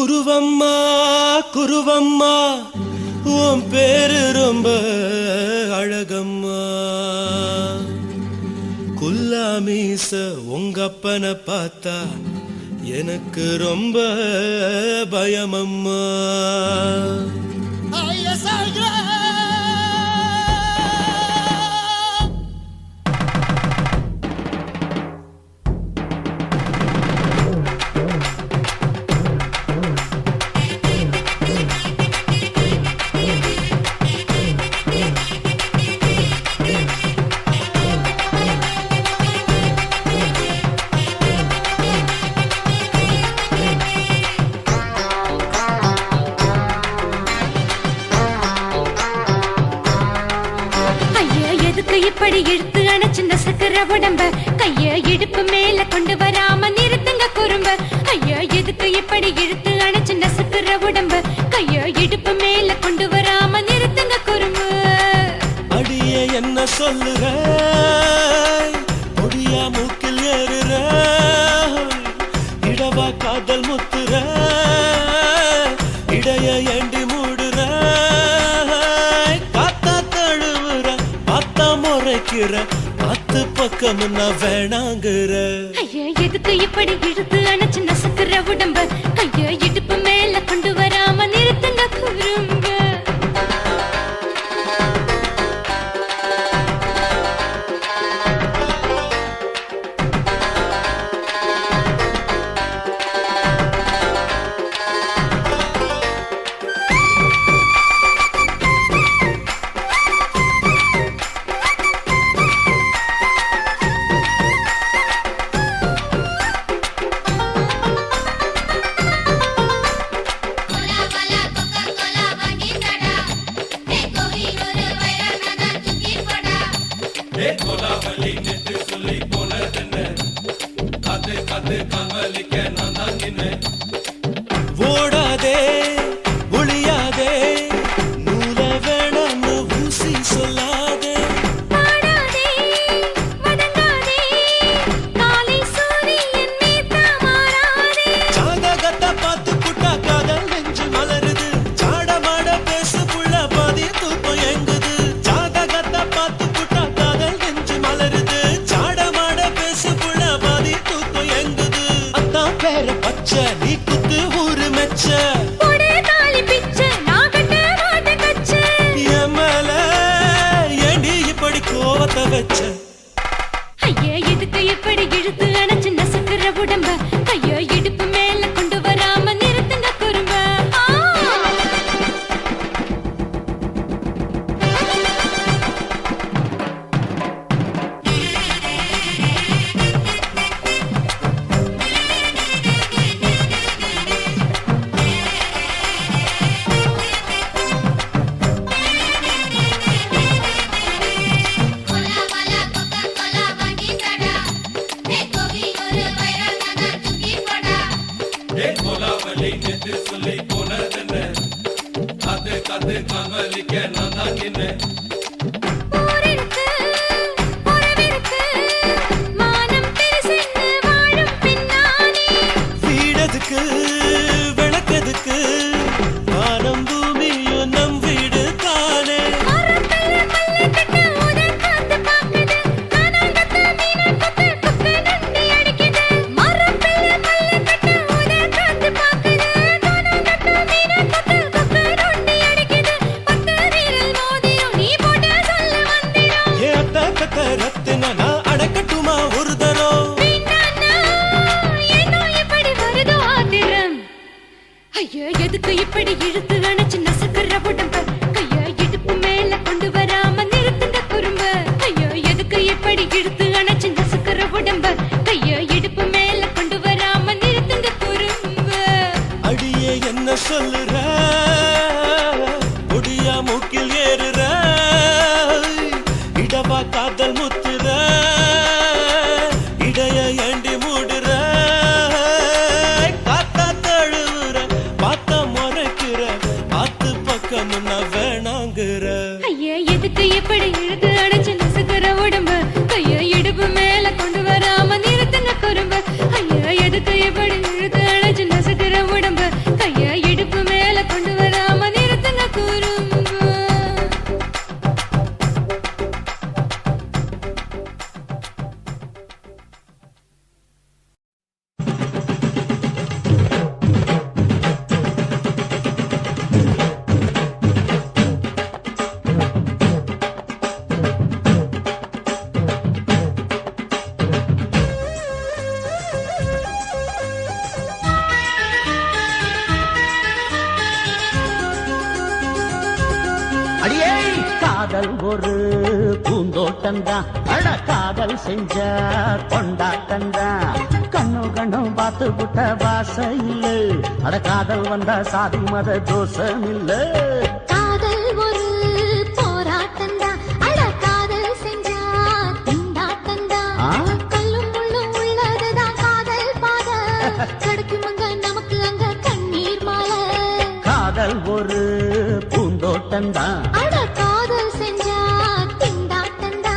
குருவம்மா குருவம்மா உன் பேரு ரொம்ப அழகம்மா குல்லாமீச உங்கப்பனை பார்த்தா எனக்கு ரொம்ப பயமம்மா இப்படி இழுத்து அணைச்சு நசுக்கிற உடம்ப கைய இடுப்பு மேல கொண்டு வராம நிறுத்துங்க குறும்ப ஐயா எதுக்கு இப்படி இழுத்து அணைச்சு நசுக்கிற உடம்ப கைய இடுப்பு மேல கொண்டு வராம நிறுத்துங்க குறும்பு அடிய என்ன சொல்லுற பொடியா மூக்கில் ஏறுற இடவா காதல் முத்துற இடைய ஏண்டி மூடுற காத்தா தழுவுற பார்த்தா முறைக்கிற பத்து பக்கம் நான் வேணாங்குற ஐயா எதுக்கு இப்படி இழுத்து அணைச்சு நசுக்கிற உடம்ப கைய இடுப்பு மேல கொண்டு வராம நிறுத்துங்க குறும்ப ஓடாதே ஒளியாதே நூல வேணான்னு ஊசி சொல்லாதே பாடாதே வதங்காதே காலை சூரியன் மீதா மாறாதே ஜாதகத்தை பார்த்து புட்டா காதல் நெஞ்சு மலருது சாடமாட பேசு புள்ள பாதி தூக்கம் எங்குது ஜாதகத்தை பார்த்து புட்டா காதல் நெஞ்சு மலருது சாடமாட பேசு புள்ள பாதி தூக்கம் எங்குது அத்தான் பேர பச்சை நீ குத்து ஊரு மெச்ச போடே தாலி பிச்சை நான் கட்ட மாட்ட கச்சை என் மேல ஏண்டி இப்படி கோவத்தை வச்ச ஐயா எதுக்கு இப்படி இழுத்து அணைச்சு நசுக்கிற உடம்ப கைய இடுப்பு மேல கொண்டு வராம நிறுத்துங்க குறும்ப போரிருக்கு உறவிருக்கு மானம் பெருசென்னு வாழும் பின்னானே வீடதுக்கு விளக்கதுக்கு வானம் பூமியும் நம் வீடு தானே மரத்துல மல்லி கட்டு உதர் காத்து பாக்குது கானாங்கத்து மீனா கொத்து கொக்கு நண்டி அடிக்குது மரத்துல மல்லி கட்டு உதர் காத்து பாக்குது கானாங்கத்து மீனா கொத்து கொக்கு நண்டி அடிக்குது பத்து வீரல் மோதியும் நீ போட்ட சொல்ல வந்திடும் ஏ அத்த கத்த ரத்தின நான் அடக்கட்டுமா ஒரு தரம் வீணானா ஏனோ இப்படி வருதோ ஆத்திரம் ஐயா எதுக்கு இப்படி இழுத்து அணைச்சு நசுக்கிற உடம்ப கைய இடுப்பு மேல கொண்டு வராம நிறுத்துங்க குறும்ப ஐயா எதுக்கு இப்படி இழுத்து அணைச்சு நசுக்கிற உடம்ப கைய இடுப்பு மேல கொண்டு வராம நிறுத்துங்க குறும்ப அடியே என்ன சொல்லுற ஒடியா மூக்கில் ஏறுற இடவா காதல் முத்துற இடைய ஏண்டி மூடுற காத்தா தழுவுற பார்த்தா முறைக்கிற பார்த்து பக்கம் நான் வேணாங்குற ஐயா எதுக்கு இப்படி இழுத்து அணைச்சு நசுக்கிற உடம்ப கைய இடுப்பு மேல கொண்டு வராம நிறுத்துங்க குறும்ப ஐயா எதுக்கு இப்படி இழுத்து அணைச்சு நசுக்கிற உடம்ப கைய பூந்தோட்டந்தான் அட காதல் செஞ்ச கொண்டாட்டந்தான் கண்ணு கண்ணும் பார்த்து புட்ட பாச இல்ல அட காதல் வந்தா சாதி மத தோஷம் இல்ல காதல் ஒரு போராட்டம்தான் அட காதல் செஞ்சா திண்டாட்டம்தான் கல்லும் முள்ளும் உள்ளதுதான் காதல் பாத கிடைக்கும் அங்க நமக்கு அங்க கண்ணீர் மாலை காதல் ஒரு பூந்தோட்டந்தான் அட காதல் செஞ்சா திண்டாட்டம்தான்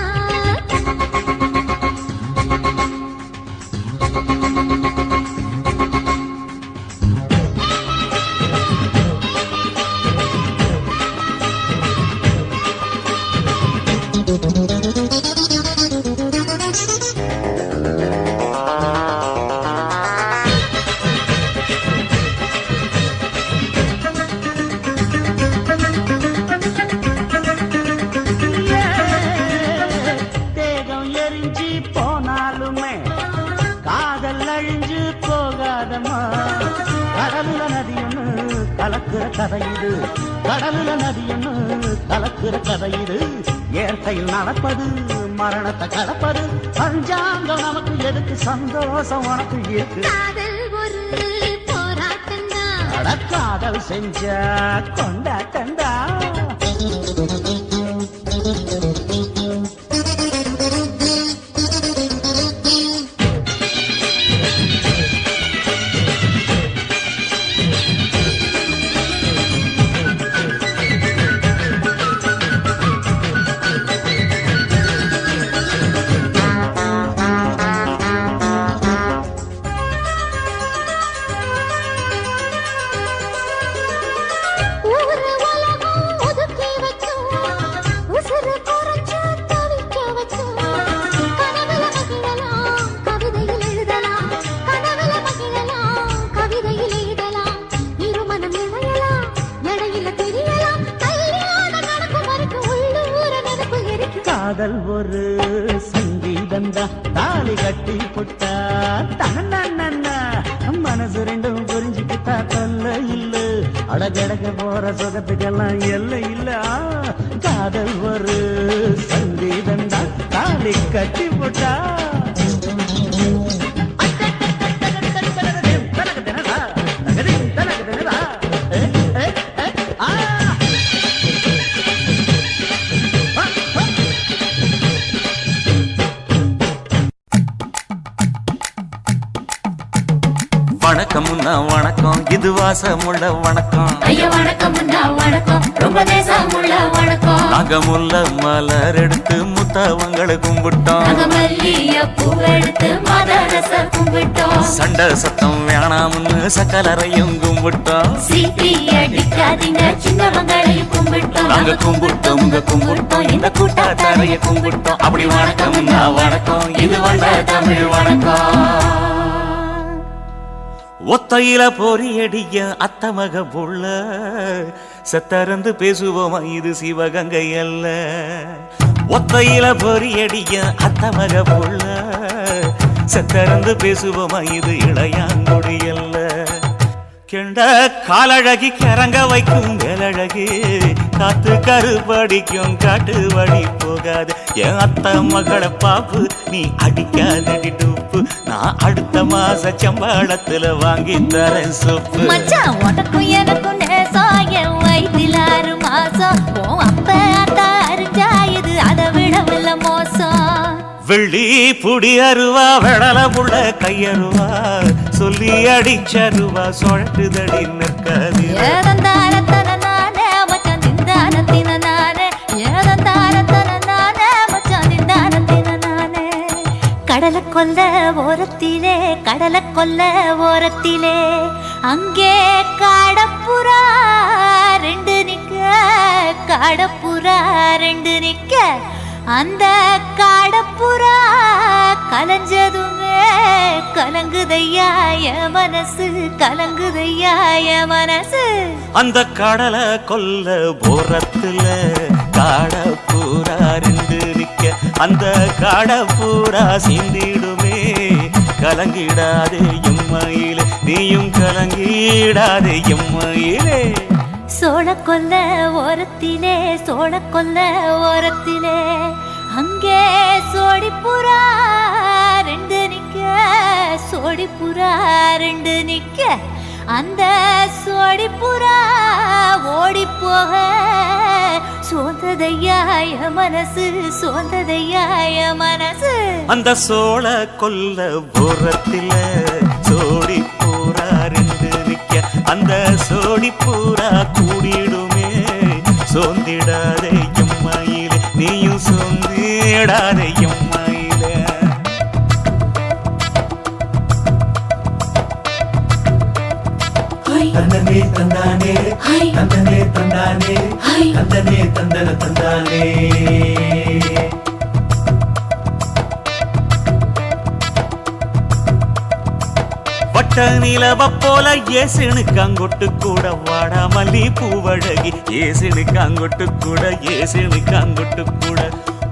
தேகம் எரிஞ்சு போனாலுமே காதல் அழிஞ்சு போகாதம்மா கடலுல நதி ஒண்ணு கலக்குற கதை இது கடலுல நதி ஒண்ணு கலக்குற கதை இது இயற்கையில் நடப்பது மரணத்தை கலப்பது பஞ்சாங்கம் நமக்கு எதுக்கு சந்தோஷம் உனக்கு இருக்கு காதல் ஒரு போராட்டம்தான் அட காதல் செஞ்ச கொண்டாட்டந்தா ஊரு உலகம் ஒதுக்கி வச்சோம் உசுறு குறைச்சு தவிக்க வச்சோம் கனவுல மகிழலாம் கவிதையில் எழுதலாம் கனவுல மகிழலாம் கவிதையில் எழுதலாம் இருமனம் இணையலாம் இடையில தெரியலாம் கல்யாண நடக்கும் வரைக்கும் உள்ளூர நடப்பு இருக்கு காதல் ஒரு சங்கீதந்தா தாலி கட்டி புட்டா தன்னா மனசு ரெண்டும் புரிஞ்சுக்கிட்டா தொல்ல இல்ல அடகடக போற சுகத்துக்கெல்லாம் எல்லை இல்ல காதல் ஒரு சங்கீதந்தா தாலி கட்டி புட்டா வணக்கம் வணக்கம் இது வாசமுள்ள வணக்கம் ஐயா வணக்கம் வணக்கம் ரொம்ப தேசமுள்ள வணக்கம் நாங்க முல்ல மலர் எடுத்து முத்தவங்களை கும்பிட்டோம் நாங்க மல்லிகைப்பூ எடுத்து மதரச கும்பிட்டோம் சண்டை சத்தம் வேணாம்னு சக்கலரையும் கும்பிட்டோம் சீட்டி அடிக்காதீங்க சின்னவங்களையும் கும்பிட்டோம் நாங்க கும்பிட்டோம் உங்க கும்பிட்டோம் இந்த கூட்டாத்தாரைய கும்பிட்டோம் அப்படி வணக்கம் வணக்கம் இது வந்த தமிழ் வணக்கம் ஒத்தையில பொறியடிய அத்தமக புள்ள செத்தறந்து பேசுவோமா இது சிவகங்கை அல்ல ஒத்தையில பொறியடிய அத்தமக புள்ள செத்தறந்து பேசுவோமா இது இளையாங்குடி அல்ல கெண்ட காலழகி கிறங்க வைக்கும் வேலழகி காத்து கருப்படிக்கும் காட்டு வழி போகாது என் அத்த மகளை பாப்பு நீ அடிக்காதடி டூப்பு நான் அடுத்த மாச சம்பளத்துல வாங்கி தரேன் சொப்பு மச்சான் உனக்கும் எனக்கும் நேசம் என் வயிற்றில் 6 மாசம் ஓ அப்ப அத்தா அறிஞ்சா இது அதை விடவில்ல மோசம் வெள்ளி புடி அருவா வெடல புள்ள கையருவா சொல்லி அடிச்சருவா சொழட்டுதடி நிற்காது ஏதந்தாரத்தன நானே மச்சான் திந்தானத்தின நானே ஏதந்தாரத்தன நானே மச்சான் திந்தானத்தின நானே கடலை கொல்ல ஓரத்திலே கடலை கொல்ல ஓரத்திலே அங்கே காடப்புறா 2 நிக்க காடப்புறா 2 நிக்க அந்த காடப்புறா கலஞ்சதுமே கலங்குதையா என் மனசு கலங்குதையா என் மனசு அந்த கடலை கொல்ல போரத்துல காடப்பூரா 2 நிக்க அந்த காடப்பூரா சிந்திடுமே கலங்கிடாதே எம்மையிலே நீயும் கலங்கிடாதே எம்மையிலே சோழ கொல்ல ஓரத்திலே சோழ கொல்ல ஓரத்திலே அங்கே சோடிப்புறா ரெண்டு நிக்க, சோடிப்புறா ரெண்டு நிக்க, அந்த சோடிப்புறா ஓடி போக சோந்ததையாய மனசு, சோந்ததையாய மனசு. அந்த சோழ கொல்ல ஓரத்தில சோடி பூரா ரெண்டு நிக்க, அந்த சோடி பூரா கூடிடுமே. சோந்திடாதே எம்மாயிலே, நீயும் சோந்திடாதே எம்மாயிலே. தந்தனே தந்தானே, தந்தனே தந்தானே, தந்தனே தந்தன தந்தானே. வட்ட நிலவ போல ஏசுனுக்கு அங்கொட்டு கூட வாடா மல்லி பூவழகி. ஏசுனுக்கு அங்கொட்டு கூட, ஏசுனுக்கு அங்கொட்டு கூட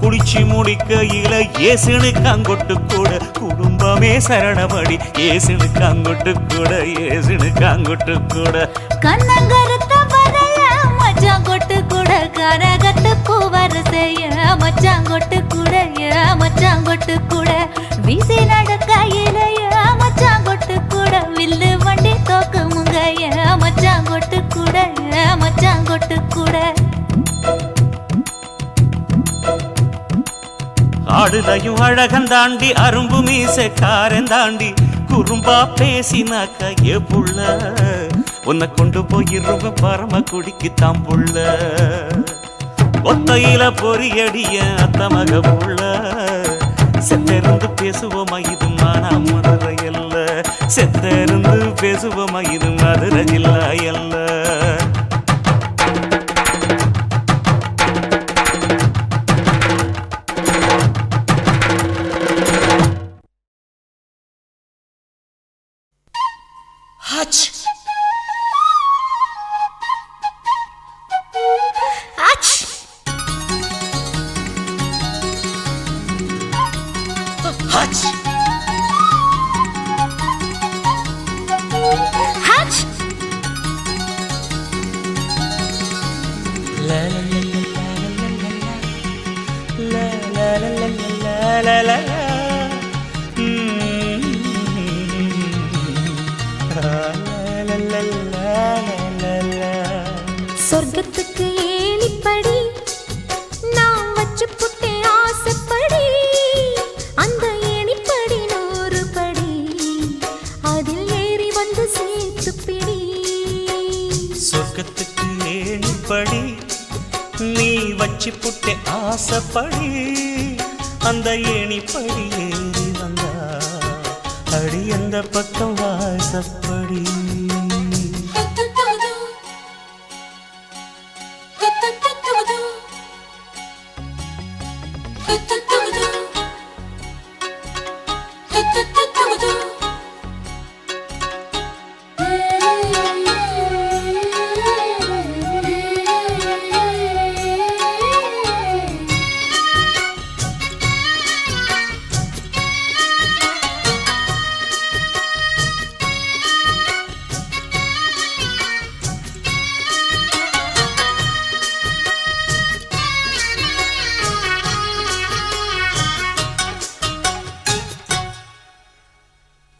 குளிச்சு முடிக்கையில ஏசுனுக்கு அங்கொட்டு கூட குடும்பமே சரணமடி. ஏசுனுக்கு அங்கொட்டு கூட, ஏசுனுக்கு அங்கொட்டு கூட. கண்ணங்கருத்த வரைய மச்சாங்கொட்டு கூட, கரகத்து பூவரசைய மச்சாங்கொட்டு கூட, மச்சாங்கொட்டு கூட வீசி நடக்கையிலைய மச்சாங்கொட்டு கூட, வில்லு வண்டி தோக்குமுங்க மச்சாங்கொட்டு கூட, மச்சாங்கொட்டு கூட. ஆடுதையும் அழகந்தாண்டி அரும்பு மீசக்காரன் தாண்டி குறும்பா பேசினாக்க ஏ புள்ள, உன்னை கொண்டு போயிருவ பரம குடிக்கு தாம்புள்ள. ஒத்தையில பொறியடிய அத்த மக புள்ள, செத்திருந்து பேசுவோமா இது மானா மதுரை அல்ல, செத்திருந்து பேசுவோமா இது மதுரை ஜில்லா அல்ல. சொர்க்கத்துக்கு ஏணிப்படி நான் வச்சு புட்டேன் ஆசைப்படி, அந்த ஏணிப்படி 100 படி, அதில் ஏறி வந்து சேர்த்து பிடி. சொர்க்கத்துக்கு ஏணிப்படி நீ வச்சு புட்டே ஆசைப்படி, அந்த ஏணிப்படி ஏறி வந்தா அடி அந்த பக்கம் வாசப்படி.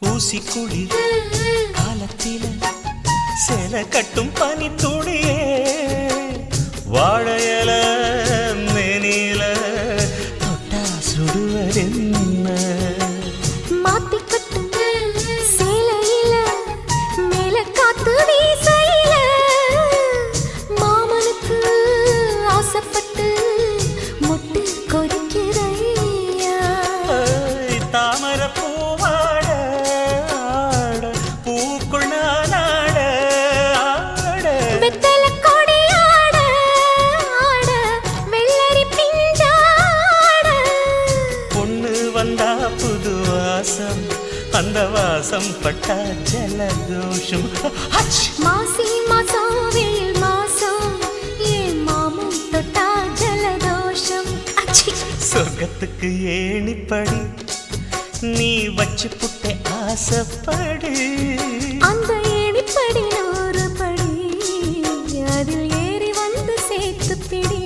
ஊசிக்குடி காலத்தில சேல கட்டும் பனி துணியே, வாழையல மேனில தொட்டா சுடுவதென்ன. மாத்திக்கட்டும் சேலையில மேல காத்து வீசையில, மாமனுக்கு ஆசைப்பட்டு முட்டு கொதிக்கிறையா. தாமர பூவாட பூக்குள் நானாட ஆட, வெத்தல கொடி ஆட ஆட, வெள்ளரி பிஞ்சாட. பொண்ணு வந்தா புது வாசம், அந்த வாசம் பட்டா ஜலதோஷம். மாசி மாசம் வெயில் மாசம், ஏன் மாமும் தொட்டா ஜலதோஷம். சொர்க்கத்துக்கு ஏணிப்படி நீ வச்சு புட்டே ஆசைப்படு, அந்த ஏணிப்படி 100 படி, அதில் ஏறி வந்து சேர்த்து பிடி.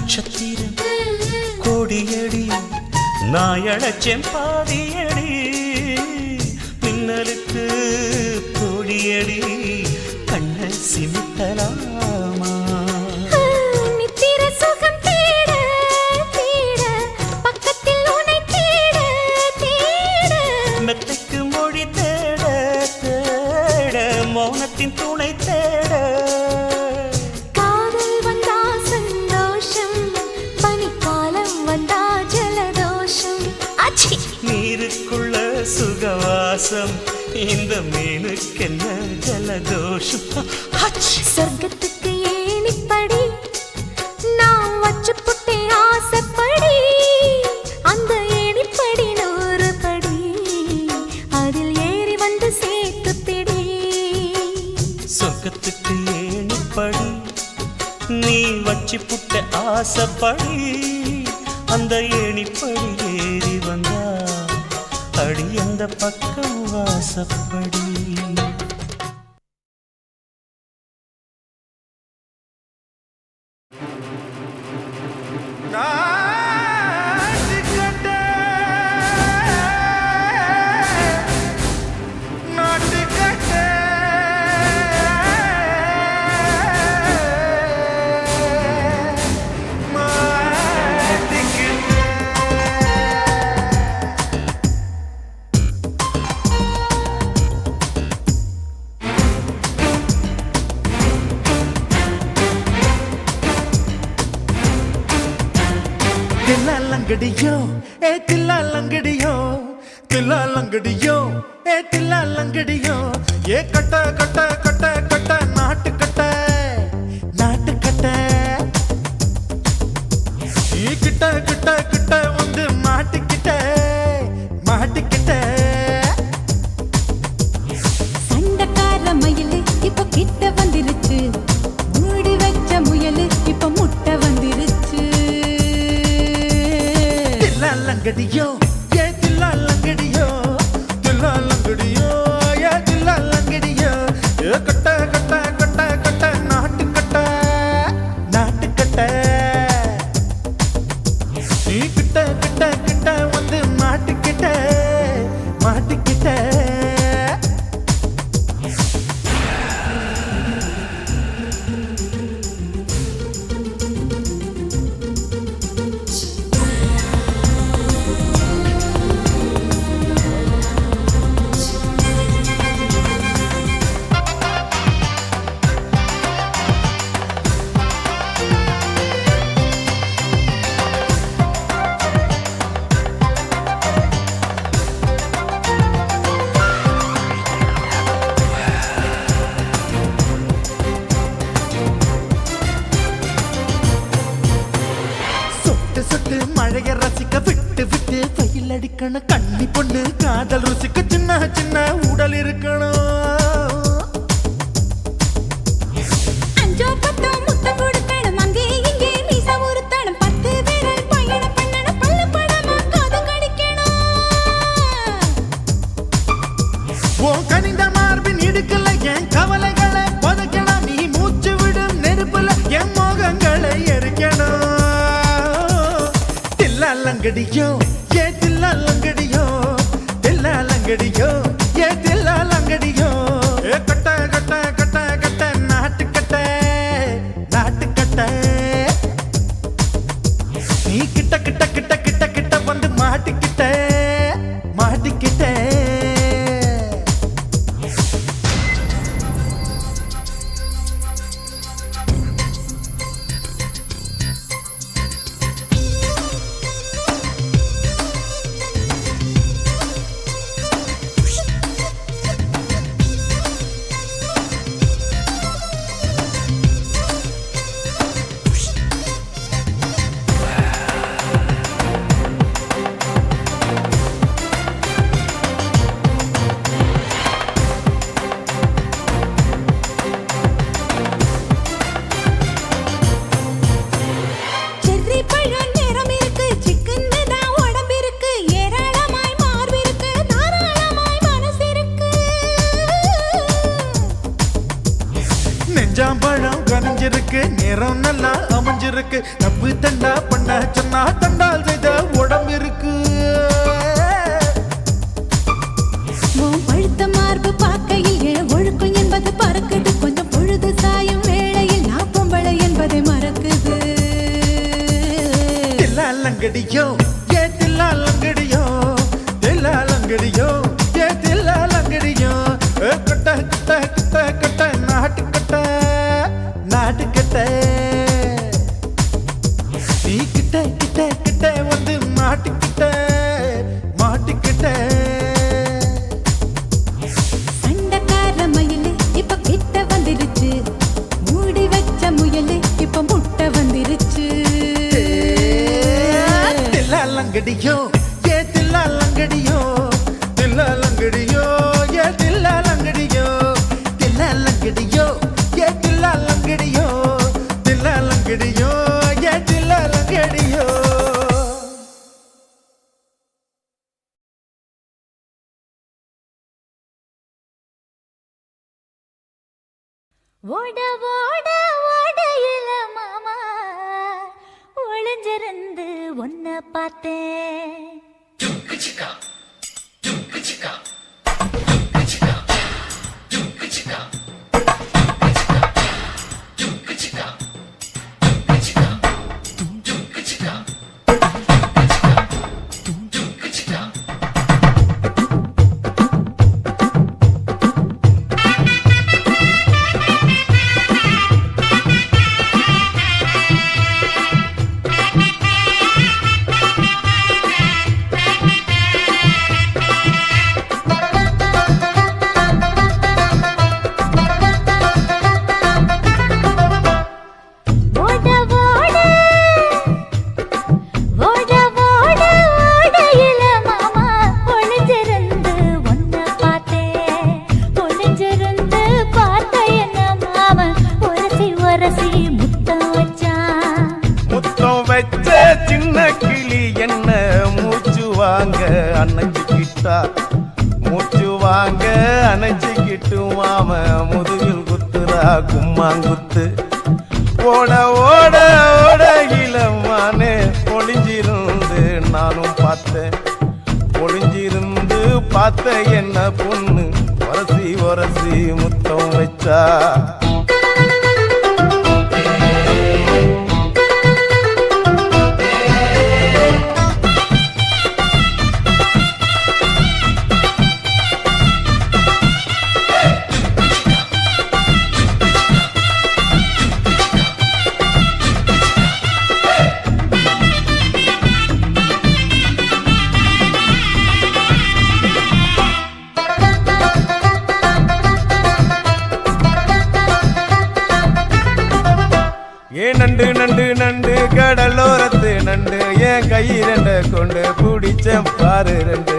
நட்சத்திரம் கோடியடி நாயழச்சேன் பாதியடி மின்னலுக்கு கோடியடி கண்ண சிமிட்டலாமா நித்திர சுகம் தேட தேட பக்கத்தில் உன்னை தேட தேட மெத்தைக்கு மொழி தேட தேட மௌனத்தின் துணை தேட காதல் வந்தா சந்தோஷம் பனிக்காலம் வந்தா ஜலதோஷம் அச்சி நீருக்குள்ள சுகவாசம் இந்த மீனுக்கென்ன ஜலதோஷம் சொர்க்கத்துக்கு ஏணிப்படி நான் வச்சு புட்டே ஆசைப்படி அந்த ஏணிப்படி 100 படி அதில் ஏறி வந்து சேர்த்து பிடி சொர்க்கத்துக்கு ஏணிப்படி நீ வச்சு புட்ட ஆசைப்படி அந்த ஏணிப்படி ஏறி வந்தா அடி அந்த பக்கம் வாசப்படி தில்லாலங்கடியோ ஏ தில்லாலங்கடியோ தில்லாலங்கடியோ ஏ தில்லாலங்கடியோ ஏ கட்ட கட்ட கட்ட கட்ட நாட்டு கட்ட நாட்டு கட்ட நீ கிட்ட கிட்ட கிட்ட வந்து மாட்டிக்கிட்ட மாட்டிக்கிட்ட சண்டக்கார மயிலு இப்ப கிட்ட வந்துருச்சு மூடி வச்ச முயலு இப்ப முட்டை வந்துருச்சு தில்லாலங்கடியோ ஏ தில்லாலங்கடியோ தில்லாலங்கடியோ ஏ தில்லாலங்கடியோ ஏ கட்ட கட்ட கட்ட கட்ட நாட்டு கட்ட நாட்டு கட்ட நீ கிட்ட கிட்ட கிட்ட வந்து மாட்டிக்கிட்ட மாட்டிக்கிட்ட சொட்டு சொட்டு மழைய ரசிக்க விட்டு விட்டு வெயில் அடிக்கணும் கண்ணி பொண்ணு காதல் ருசிக்க சின்ன சின்ன உடல் இருக்கணும் அஞ்சோ பத்தோ முத்தம் கொடுக்கணும் அங்கே இங்கே மீசா உருத்தணும் 10 விரல் பயணம் பண்ணணும் பல்ல படமா காது கடிக்கணும் ஓ கனிந்த மார்பின் இடுக்கல என் கவலைகளை புதைக்கணும் நீ மூச்சு விடும் நெருப்புல என் மோகங்களை எரிக்கணும் தில்லாலங்கடியோ ஏ தில்லாலங்கடியோ தில்லாலங்கடியோ ஏ தில்லாலங்கடியோ ஏ கட்ட கட்ட கட்ட கட்ட நாட்டு கட்ட நாட்டு கட்ட நீ கிட்ட கிட்ட கிட்ட கிட்ட கிட்ட வந்து மாட்டிக்கிட்ட மாட்டிக்கிட்ட தப்பு தண்டா பண்ண சொன்னா தண்டால் செய்த உடம்பு இருக்கு. உன் பழுத்த மார்பு பார்க்கையில் என் ஒழுக்கம் என்பது பறக்குது. கொஞ்சம் பொழுது சாயும் வேளையில் நான் பொம்பளை என்பதை மறக்குது. தில்லாலங்கடியோ ஏ தில்லாலங்கடியோ, தில்லாலங்கடியோ ஏ தில்லாலங்கடியோ, கட்ட கட்ட கட்ட கட்ட நாட்டு கட்ட நாட்டு கட்ட, நீ கிட்ட கிட்ட கிட்ட வந்து மாட்டிக்கிட்ட மாட்டிக்கிட்ட. சண்டைக்கார மயிலு இப்ப கிட்ட வந்துருச்சு, மூடி வச்ச முயலு இப்ப முட்டை வந்துருச்சு. தில்லாலங்கடியோ ஏ தில்லாலங்கடியோ, தில்லாலங்கடியோ ஏ தில்லாலங்கடியோ, தில்லாலங்கடியோ ஏ தில்லாலங்கடியோ, தில்லாலங்கடியோ ஏ தில்லாலங்கடியோ. ஓட ஓட ஓடையில மாமா ஒளிஞ்சிருந்து உன்னை பார்த்தேன். சின்ன கிளி என்ன மூச்சு வாங்க அணைச்சிக்கிட்டா, மூச்சு வாங்க அணைச்சிக்கிட்டு மாம முதுகில் குத்துறா கும்மாங்குத்து. ஓட ஓட ஓட இளமானே ஒளிஞ்சிருந்து நானும் பார்த்தேன், ஒளிஞ்சிருந்து பார்த்த என்ன பொண்ணு உரசி உரசி முத்தம் வச்சா. நண்டு நண்டு நண்டு கடலோரத்து நண்டு என் கையிரண்ட கொண்டு பிடிச்ச பாரு ரெண்டு.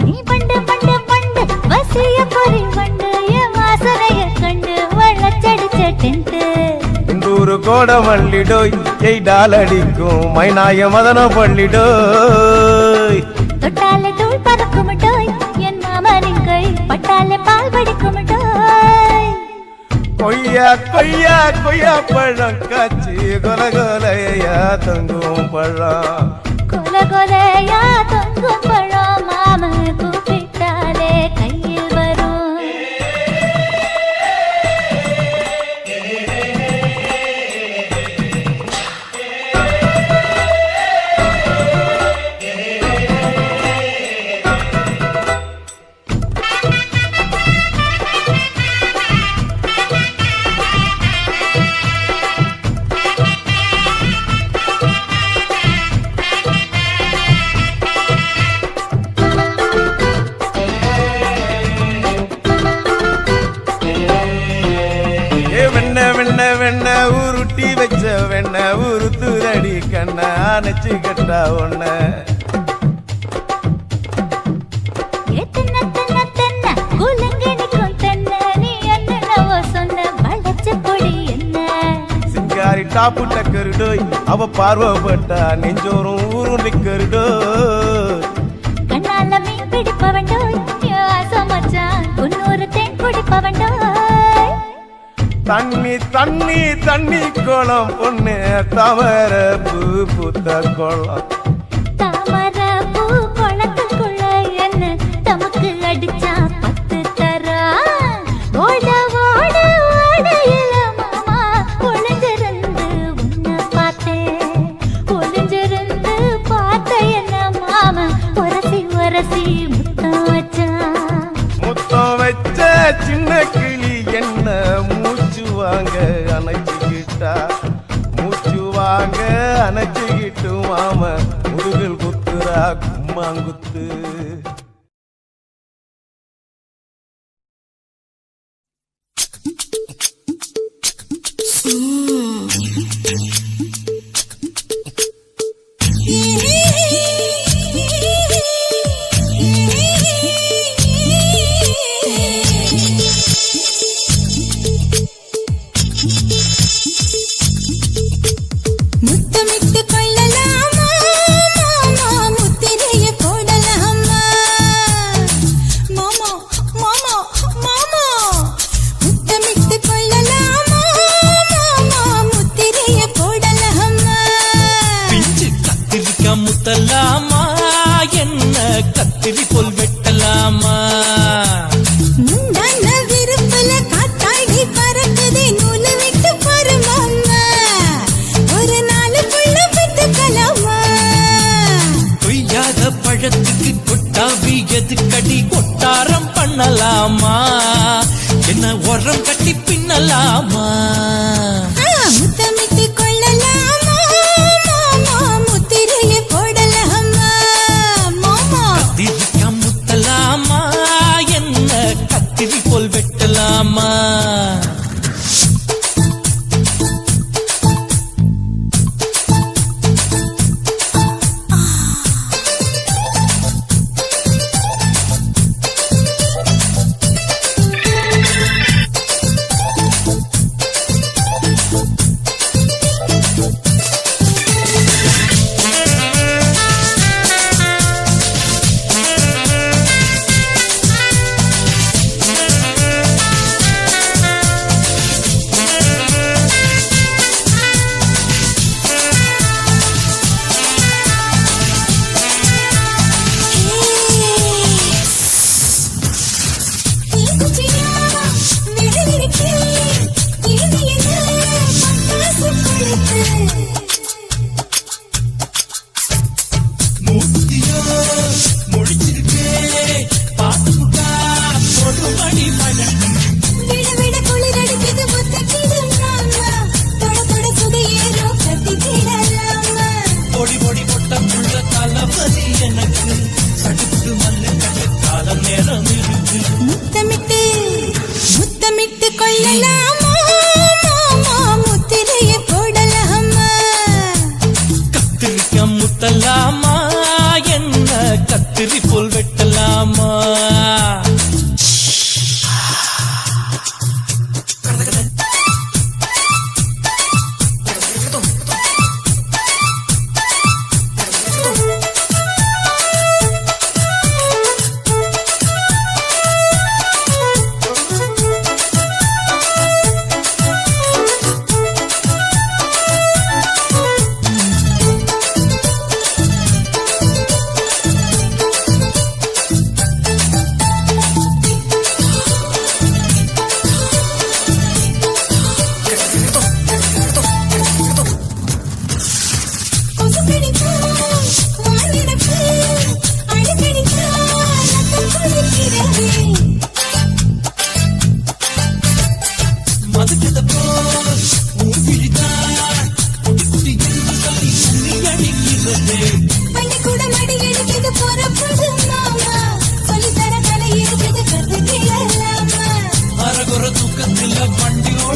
நீ பண்டு பண்டு பண்டு வசிய பொறி பண்டு என் வாசனைய கண்டு வளச்சடிச்ச டென்ட்டு. இந்தூரு கோட மல்லிடோய் எய்டால் அடிக்கும் மைனாய மதன பள்ளிடோய். தொட்டாலே தூள் பறக்குமட்டோய் என் மாமனின் கை பட்டாலே பால் படிக்குமட்டோய். கொய்யா கொய்யா கொய்யா பழம் காய்ச்சி கொல கொலையா தங்கும் பழம், கொல கொலையா தொங்கும் பழம் மாம கூப்பிட்டாலே கையில் வரும். வெண்ண உருட்டி வச்ச வெண்ண உருத்துரடி கண்ண அணைச்சு கட்டா ஒண்ண. சிங்காரி டாப்பு டக்கருடோய் அவ பார்வப்பட்டா நெஞ்சோறும் ஊரும் நிக்கருடோய். கண்ணால மீன் பிடிப்பவண்டோய் ஆசமச்சான் உன்னொரு தேன் குடிப்பவண்டோய். தண்ணி தண்ணி தண்ணி குளம் பொண்ணு தவற பூ பூத்த குளம் தாமர பூ குளத்துக்குள்ள என்ன தமக்கு அடிச்சா 10 தரா ஓட ஓட ஓடையில மாமா ஒளிஞ்சிருந்து உன்னை பார்த்தேன் ஒளிஞ்சிருந்து பார்த்த என்ன மாமா உரசி உரசி முத்தம் வச்சான் முத்தம் வச்ச சின்ன கிளி என்ன மூச்சு வாங்க அணைச்சிக்கிட்டா மூச்சு வாங்க அணைச்சிக்கிட்டு மாம முதுகில் குத்துறா கும்மாங்குத்து முத்தமிட்டு கொள்ளலாமா மாமா முத்திரைய போடலாமா மாமா மாமா மாமா முத்தமிட்டு கொள்ளலாமா மாமா முத்திரைய போடலாமா பிஞ்சு கத்திரிக்கா முத்தலாமா என்ன கத்திரி போல் வெட்டலாமா முந்தான விருப்பல காத்தாடி பறக்குதே நூலு விட்டு பருமாமா ஒரு நாளுக்குள்ள விட்டுக்கலாமா கொய்யாத பழத்துக்கு கொட்டாவி எதுக்கடி கொட்டாரம் பண்ணலாமா என்ன உரம் கட்டி பின்னலாமா முத்தமிட்டு கொள்ளலாமா மாமா முத்திரைய போடலாமா மாமா கத்திரிக்கா முத்தலாமா என்ன கத்திரி போல் வெட்டலாமா முத்தமிட்டு முத்தமிட்டு கொள்ளலாமா மாமா முத்திரைய போடலாமா கத்திரிக்கா முத்தலாமா என்ன கத்திரி போல் வெட்டலாமா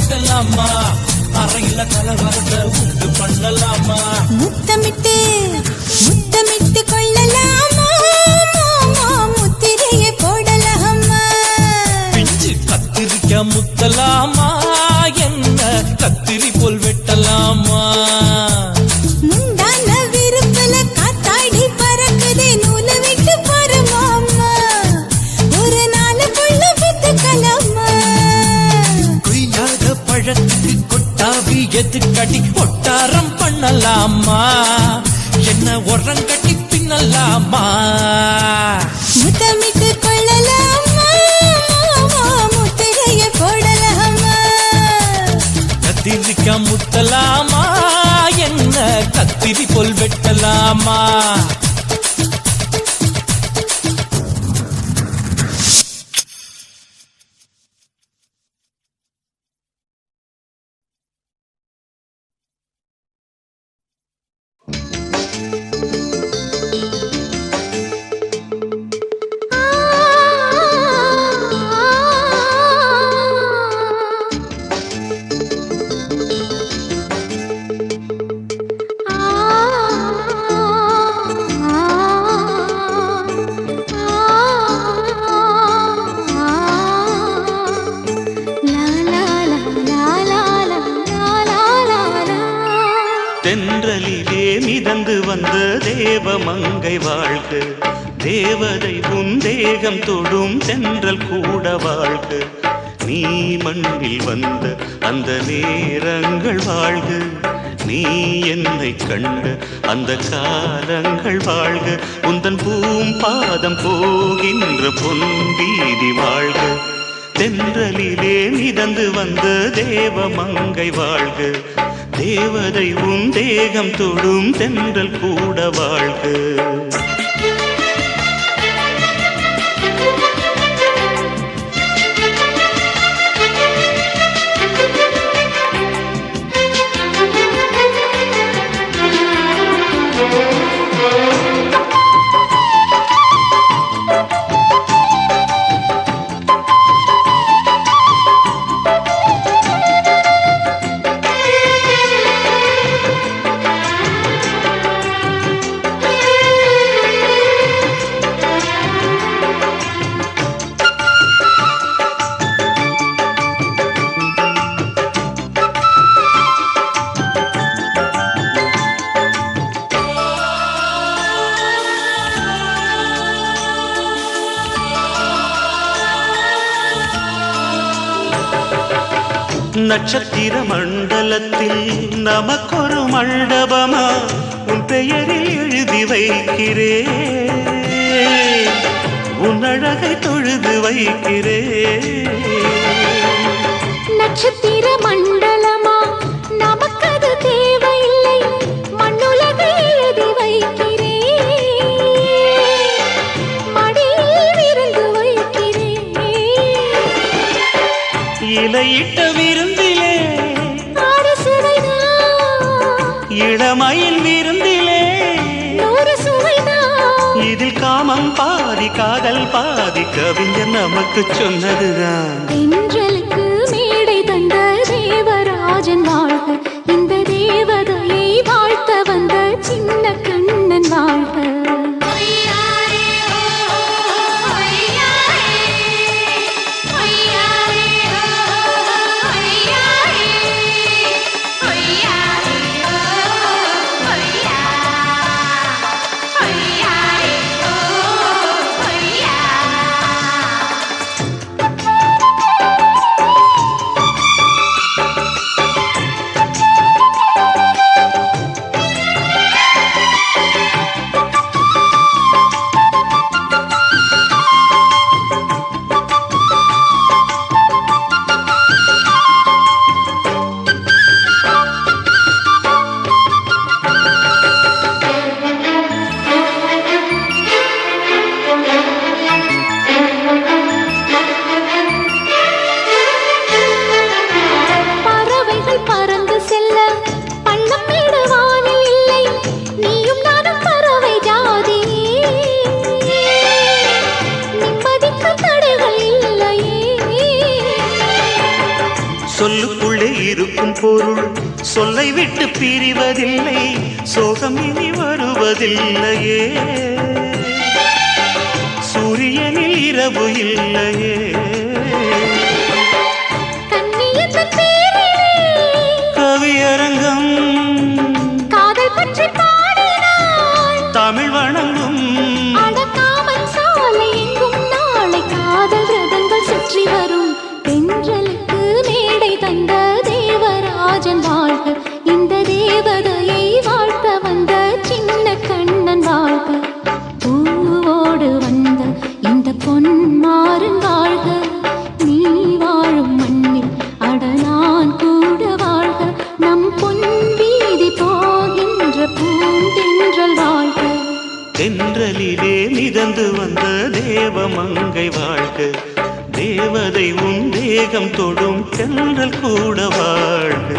பண்ணலாமா அறையில கலவரத்தை உண்டு பண்ணலாமா முத்தமிட்டு முத்தமிட்டு கொள்ளலாமா மாமா முத்திரையை போடலாமா பிஞ்சு கத்திரிக்க முத்தலாமா என்ன கத்திரி போல் வெட்டலாமா முந்தான விருப்பல காத்தாடி பறக்குதே நூலை விட்டு பரமாமா ஒரு நாளுக்குள்ள வித்துக்கலாமா கொய்யாத பழ எதுக்கடி ஒட்டாரம் பண்ணலாமா என்ன உரங்கட்டி பின்னலாமா முத்தமிட்டு கொள்ளலாமா முத்திரைய போடலாமா கத்திரிக்கா முத்தலாமா என்ன கத்திரி போல் வெட்டலாமா தென்றலிலே மிதந்து வந்த தேவமங்கை வாழ்க தேவதை உன் தேகம் தொடும் தென்றல் கூட வாழ்க நீ மண்ணில் வந்த அந்த நேரங்கள் வாழ்க நீ என்னை கண்ட அந்த காலங்கள் வாழ்க உந்தன் பூம்பாதம் போகின்ற பொன்வீதி வாழ்க தென்றலிலே மிதந்து வந்த தேவமங்கை வாழ்க தேவதை உன் தேகம் தொடும் தென்றல் கூட வாழ்க நட்சத்திர மண்டலத்தில் நமக்கொரு மண்டபமா உன் பெயரில் எழுதி வைக்கிறேன் உன் அழகை தொழுது வைக்கிறேன் நட்சத்திர மண்டலமா நமக்கது தேவையில்லை மண்ணுலகை எழுதி வைக்கிறேன் மடியில் விருந்து வைக்கிறேன் இலையிட்ட விருந்திலே இளமயில் விருந்திலே இதில் காமம் பாதி காதல் பாதி கவிஞர் நமக்கு சொன்னதுதான் தென்றலுக்கு மேடை தந்த தேவராஜன் வாழ்க இந்த தேவதையை வாழ்த்த வந்த சின்ன கண்ணன் வாழ்க சொல்லுக்குள்ளே இருக்கும் பொருள் சொல்லை விட்டு பிரிவதில்லை சோகம் இனி வருவதில்லையே சூரியனில் இரவு இல்லையே கவியரங்கம் காதல் பற்றி பாடினாள் தமிழ் வணங்கும் அடக்காமல் சாலை எங்கும் நாளை காதல் ரதங்கள் சுற்றி வரும் தென்றலுக்கு மேடை தந்த தேவராஜன் வாழ்க இந்த தேவதையை வாழ்த்த வந்த சின்ன கண்ணன் வாழ்க, பூவோடு வந்த இந்த பொன்மாறன் வாழ்க, நீ வாழும் மண்ணில் அட நான் கூட வாழ்க, நம் பொன் வீதி போகின்ற பூந்தென்றல் வாழ்க. தென்றலிலே மிதந்து வந்த தேவமங்கை வாழ்க, தேவதை உன் தேகம் தொடும் தென்றல் கூட வாழ்க.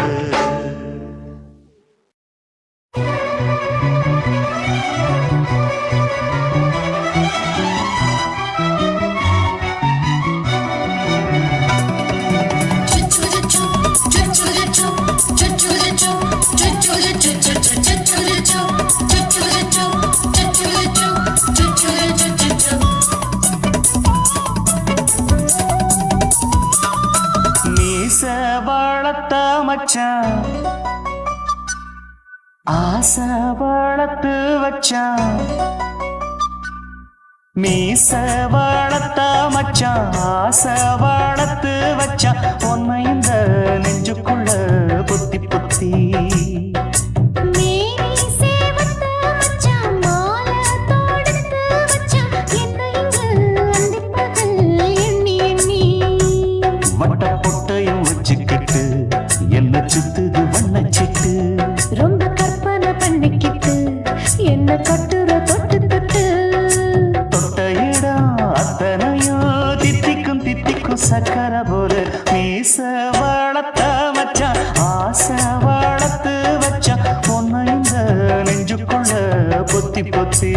வளர்த்த மச்சான் ஆசை வளர்த்து வச்சான், மீச வளர்த்த மச்சான் ஆசை வளர்த்து வச்சான், உன்னை இந்த நெஞ்சுக்குள்ள புத்தி புத்தி என்ன சுத்துது வண்ணச்சிட்டு, ரொம்ப கற்பனை பண்ணிக்கிட்டு என்ன கட்டுற தொட்டு தொட்டு, தொட்ட இடம் அத்தனையோ தித்திக்கும் தித்திக்கும் சக்கர போல, மீச வளர்த்த மச்சான் ஆசை வளர்த்து வச்சான், உன்னை இந்த நெஞ்சுக்குள்ள பொத்தி பொத்தி.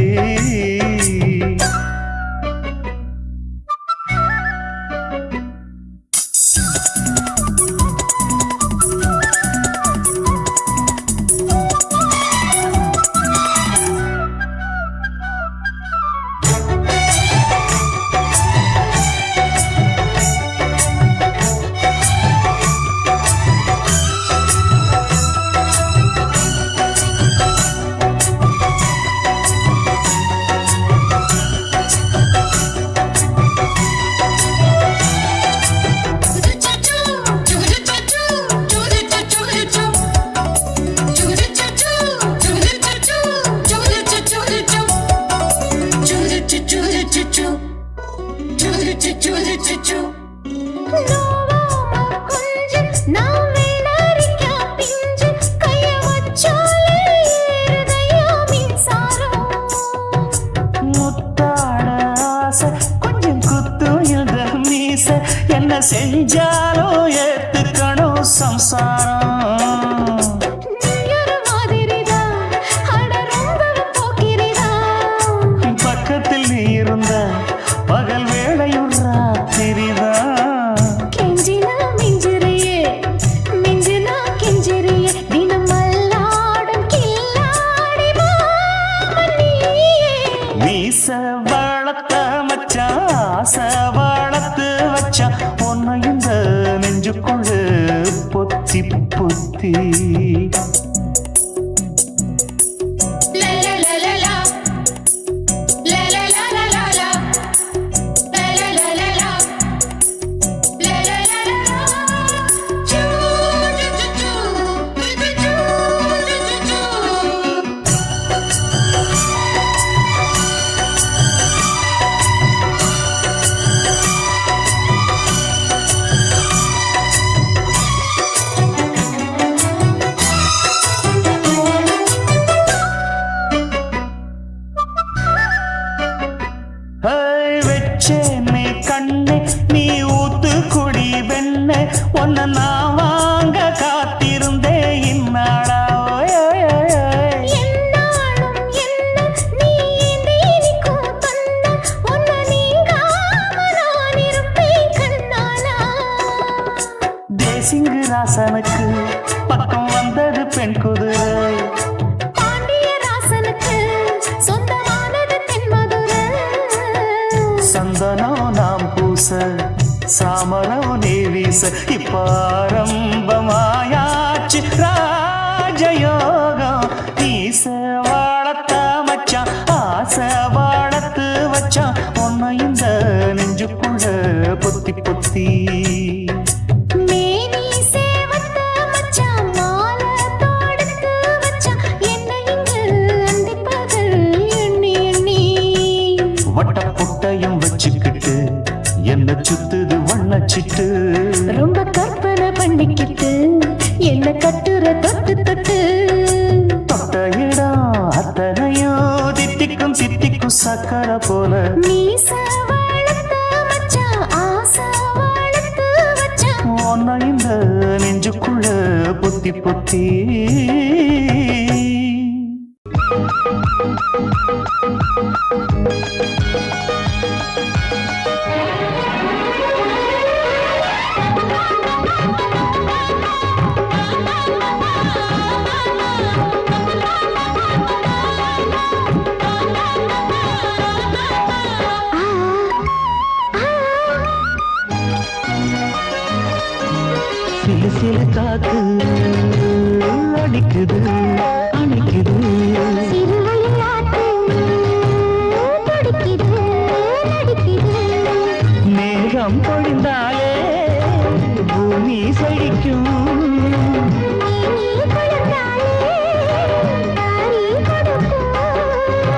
என்ன செஞ்சாலும் ஏத்துக்கணும் சம்சாரம், பக்கத்தில் நீ இருந்த பகல் வேளையும் ராத்திரிதான், கெஞ்சினா மிஞ்சிறியே மிஞ்சினா கெஞ்சிறியே, தினம் மல்லாடும் கில்லாடி மாமணியே. மீச வளர்த்த மச்சான் ஆசை வளர்த்து வச்சான், உன்னை இந்த நெஞ்சுக்குள்ள பொத்தி பொத்தி. வெச்சேனே கண்ணே நீ ஊத்து குடி வெண்ணே, உன்னை நான் வாங்க காத்திருந்தே இந்நாளா. தேசிங்கு ராசனுக்கு பக்கம் வந்தது பெண் குதிரை, சந்தனம் நாம் பூச சாமரம் நீ வீச, இப்பாரம்பமாயாச்சு ராஜயோகம். நீச வாழத்த மச்சான் ஆசை வாழத்து வச்சான், உன்னை இந்த நெஞ்சுக்குள்ள பொத்தி பொத்தி. மேனி சேவத்த மச்சான் மாலை தோடு சக்கரை போல மீச வளர்த்த மச்சான் ஆசை வளர்த்து வச்சான் ஒன்ன இந்த நெஞ்சுக்குள்ள பொத்தி பொத்தி சிலு சிலு காத்து அடிக்குது அணைக்குது சிறுவயலாட்டு துடிக்குது நடிக்குது மேகம் பொழிந்தாலே பூமி செழிக்கும் நீ குளிர்ந்தாலே தாரி கொடுக்கும்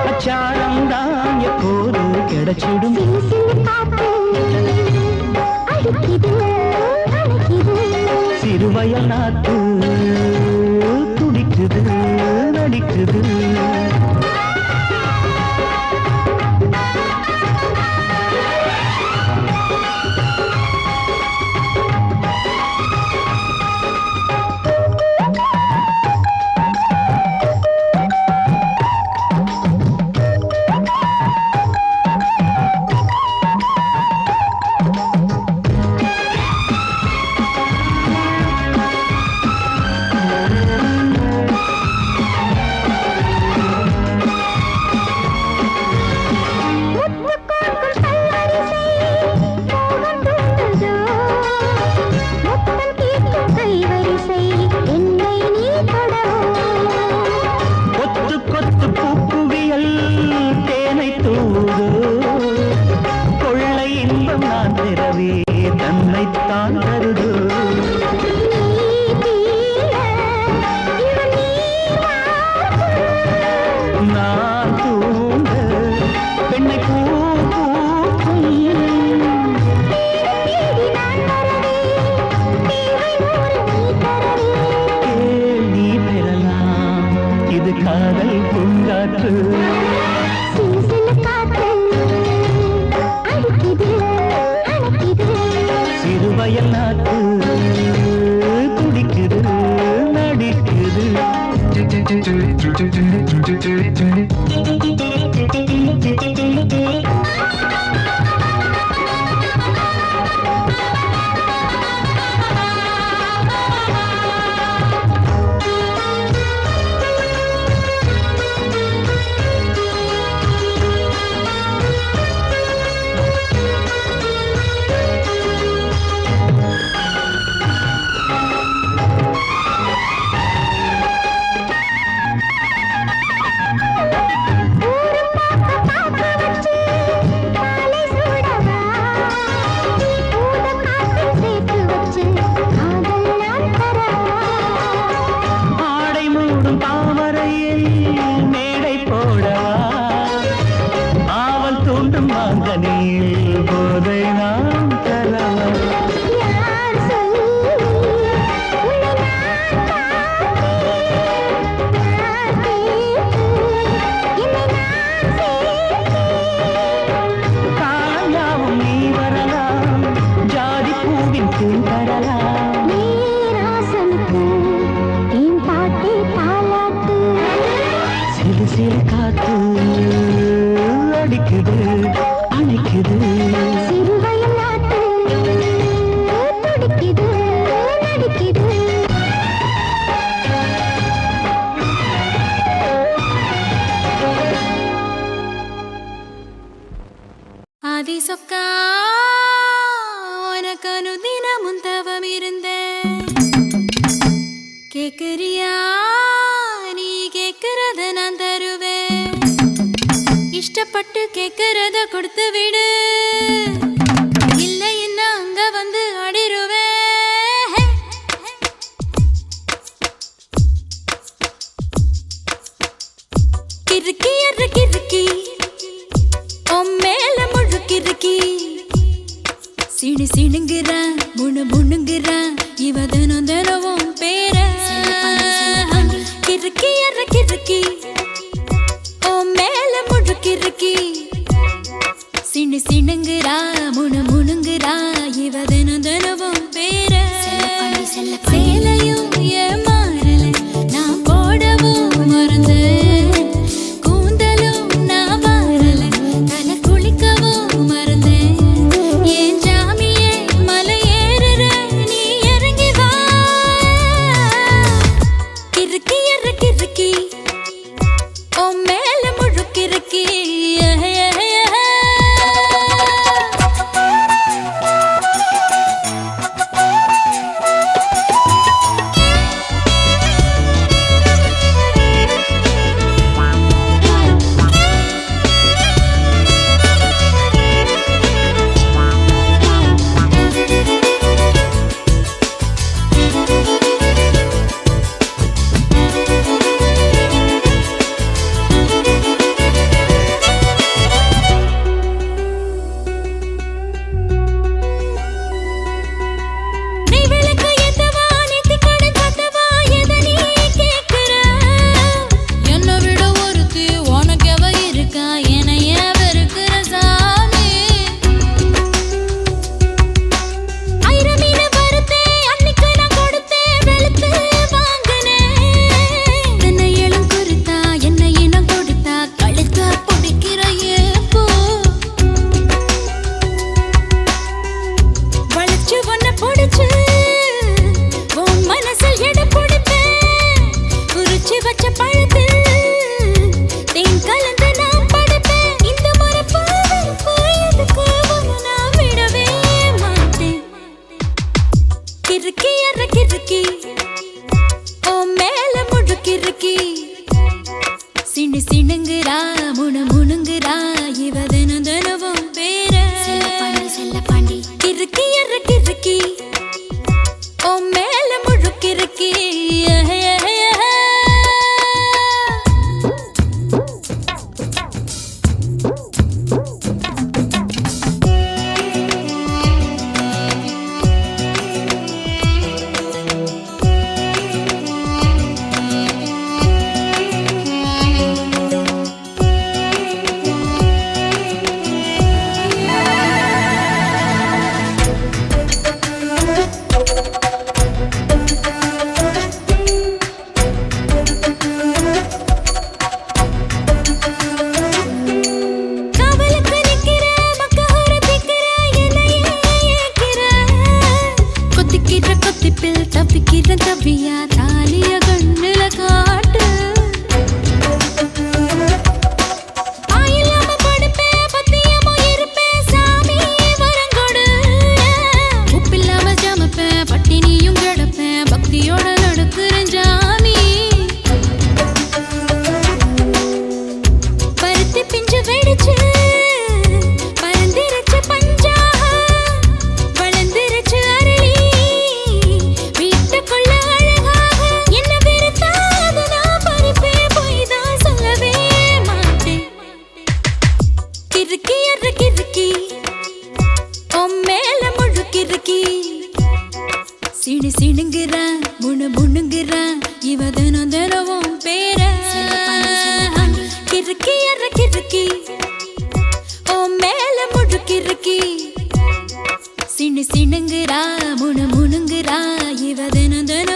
அச்சாரம் தான் எப்போது கிடைச்சிடும் சிலு சிலு காத்து அடிக்குது அணைக்குது சிறுவயல் நாத்து துடிக்குது நடிக்குது கொத்து கொத்து பூக்குவியல் தேனை தூது கொள்ளை இன்பம் நான் பிறவே தன்னைத்தான் தருது நான் தூங்க பெண்ணை பூ பூக்கும் கேள்வி பெறலாம் இது காதல் பூங்காற்று சிறுவயல் நாட்டு துடிக்குது நடிக்குது ஆடை மூடும் தாமரையில் மேடை போடவா ஆவல் தூண்டும் மாங்கனியில் போதை நாம் தரவா காயாவும் நீ வரலாம் ஜாதி பூவின் தேன் தரலாம் சிறு சிறு காத்து அடிக்குது அணைக்குது ஆதி சொக்கா உனக்கு அனுதினமும் தவம் இருந்தேன் கேக்குறியா நீ கேக்குறத நான் தருவேன் இஷ்டப்பட்டு கேக்குறத கொடுத்து விடு இல்லைன்னா அங்க வந்து ஆடிருவேன் கிறுக்கி எற கிறுக்கி மேல முழுக்கிறுக்கி சிணி சிணுங்குறான் முணு முணுங்குறான் இவ தினம் தினவும் பேர கிறுக்கி எற கிறுக்கி மேல முழுக்கிறுக்கி கிறுக்கி ஓ மேல முழுக்கிறுக்கி சிணுங்குறா முணுங்குறா இவ தினம் தினமும் பேர செல்ல பாண்டி கிறுக்கி எற கிறுக்கி ஓ மேல முழுக்கிறுக்கி தப்பிக்கிற தப்பியா தாலிய கண்ணுல காட்டு ஆயில்லாம படுப்பேன் பத்தியமோ இருப்பேன் சாமி வரங்கொடு உப்பில்லாம ஜமப்பேன் பட்டினியும் கிடப்பேன் பக்தியோட நடக்கிறேன் ஜாமி பருத்தி பிஞ்சு வெடிச்சு பறந்திருச்சு பஞ்சா வளர்ந்திருச்சு அரளி சிணுங்குறா முணுங்குறா இவ தினம் தினமும் பேர கிறுக்கி எற கிறுக்கி ஓ மேல முழுக்கிறுக்கி சிணுங்குறா முணுங்குறா இவ தினம் தினம்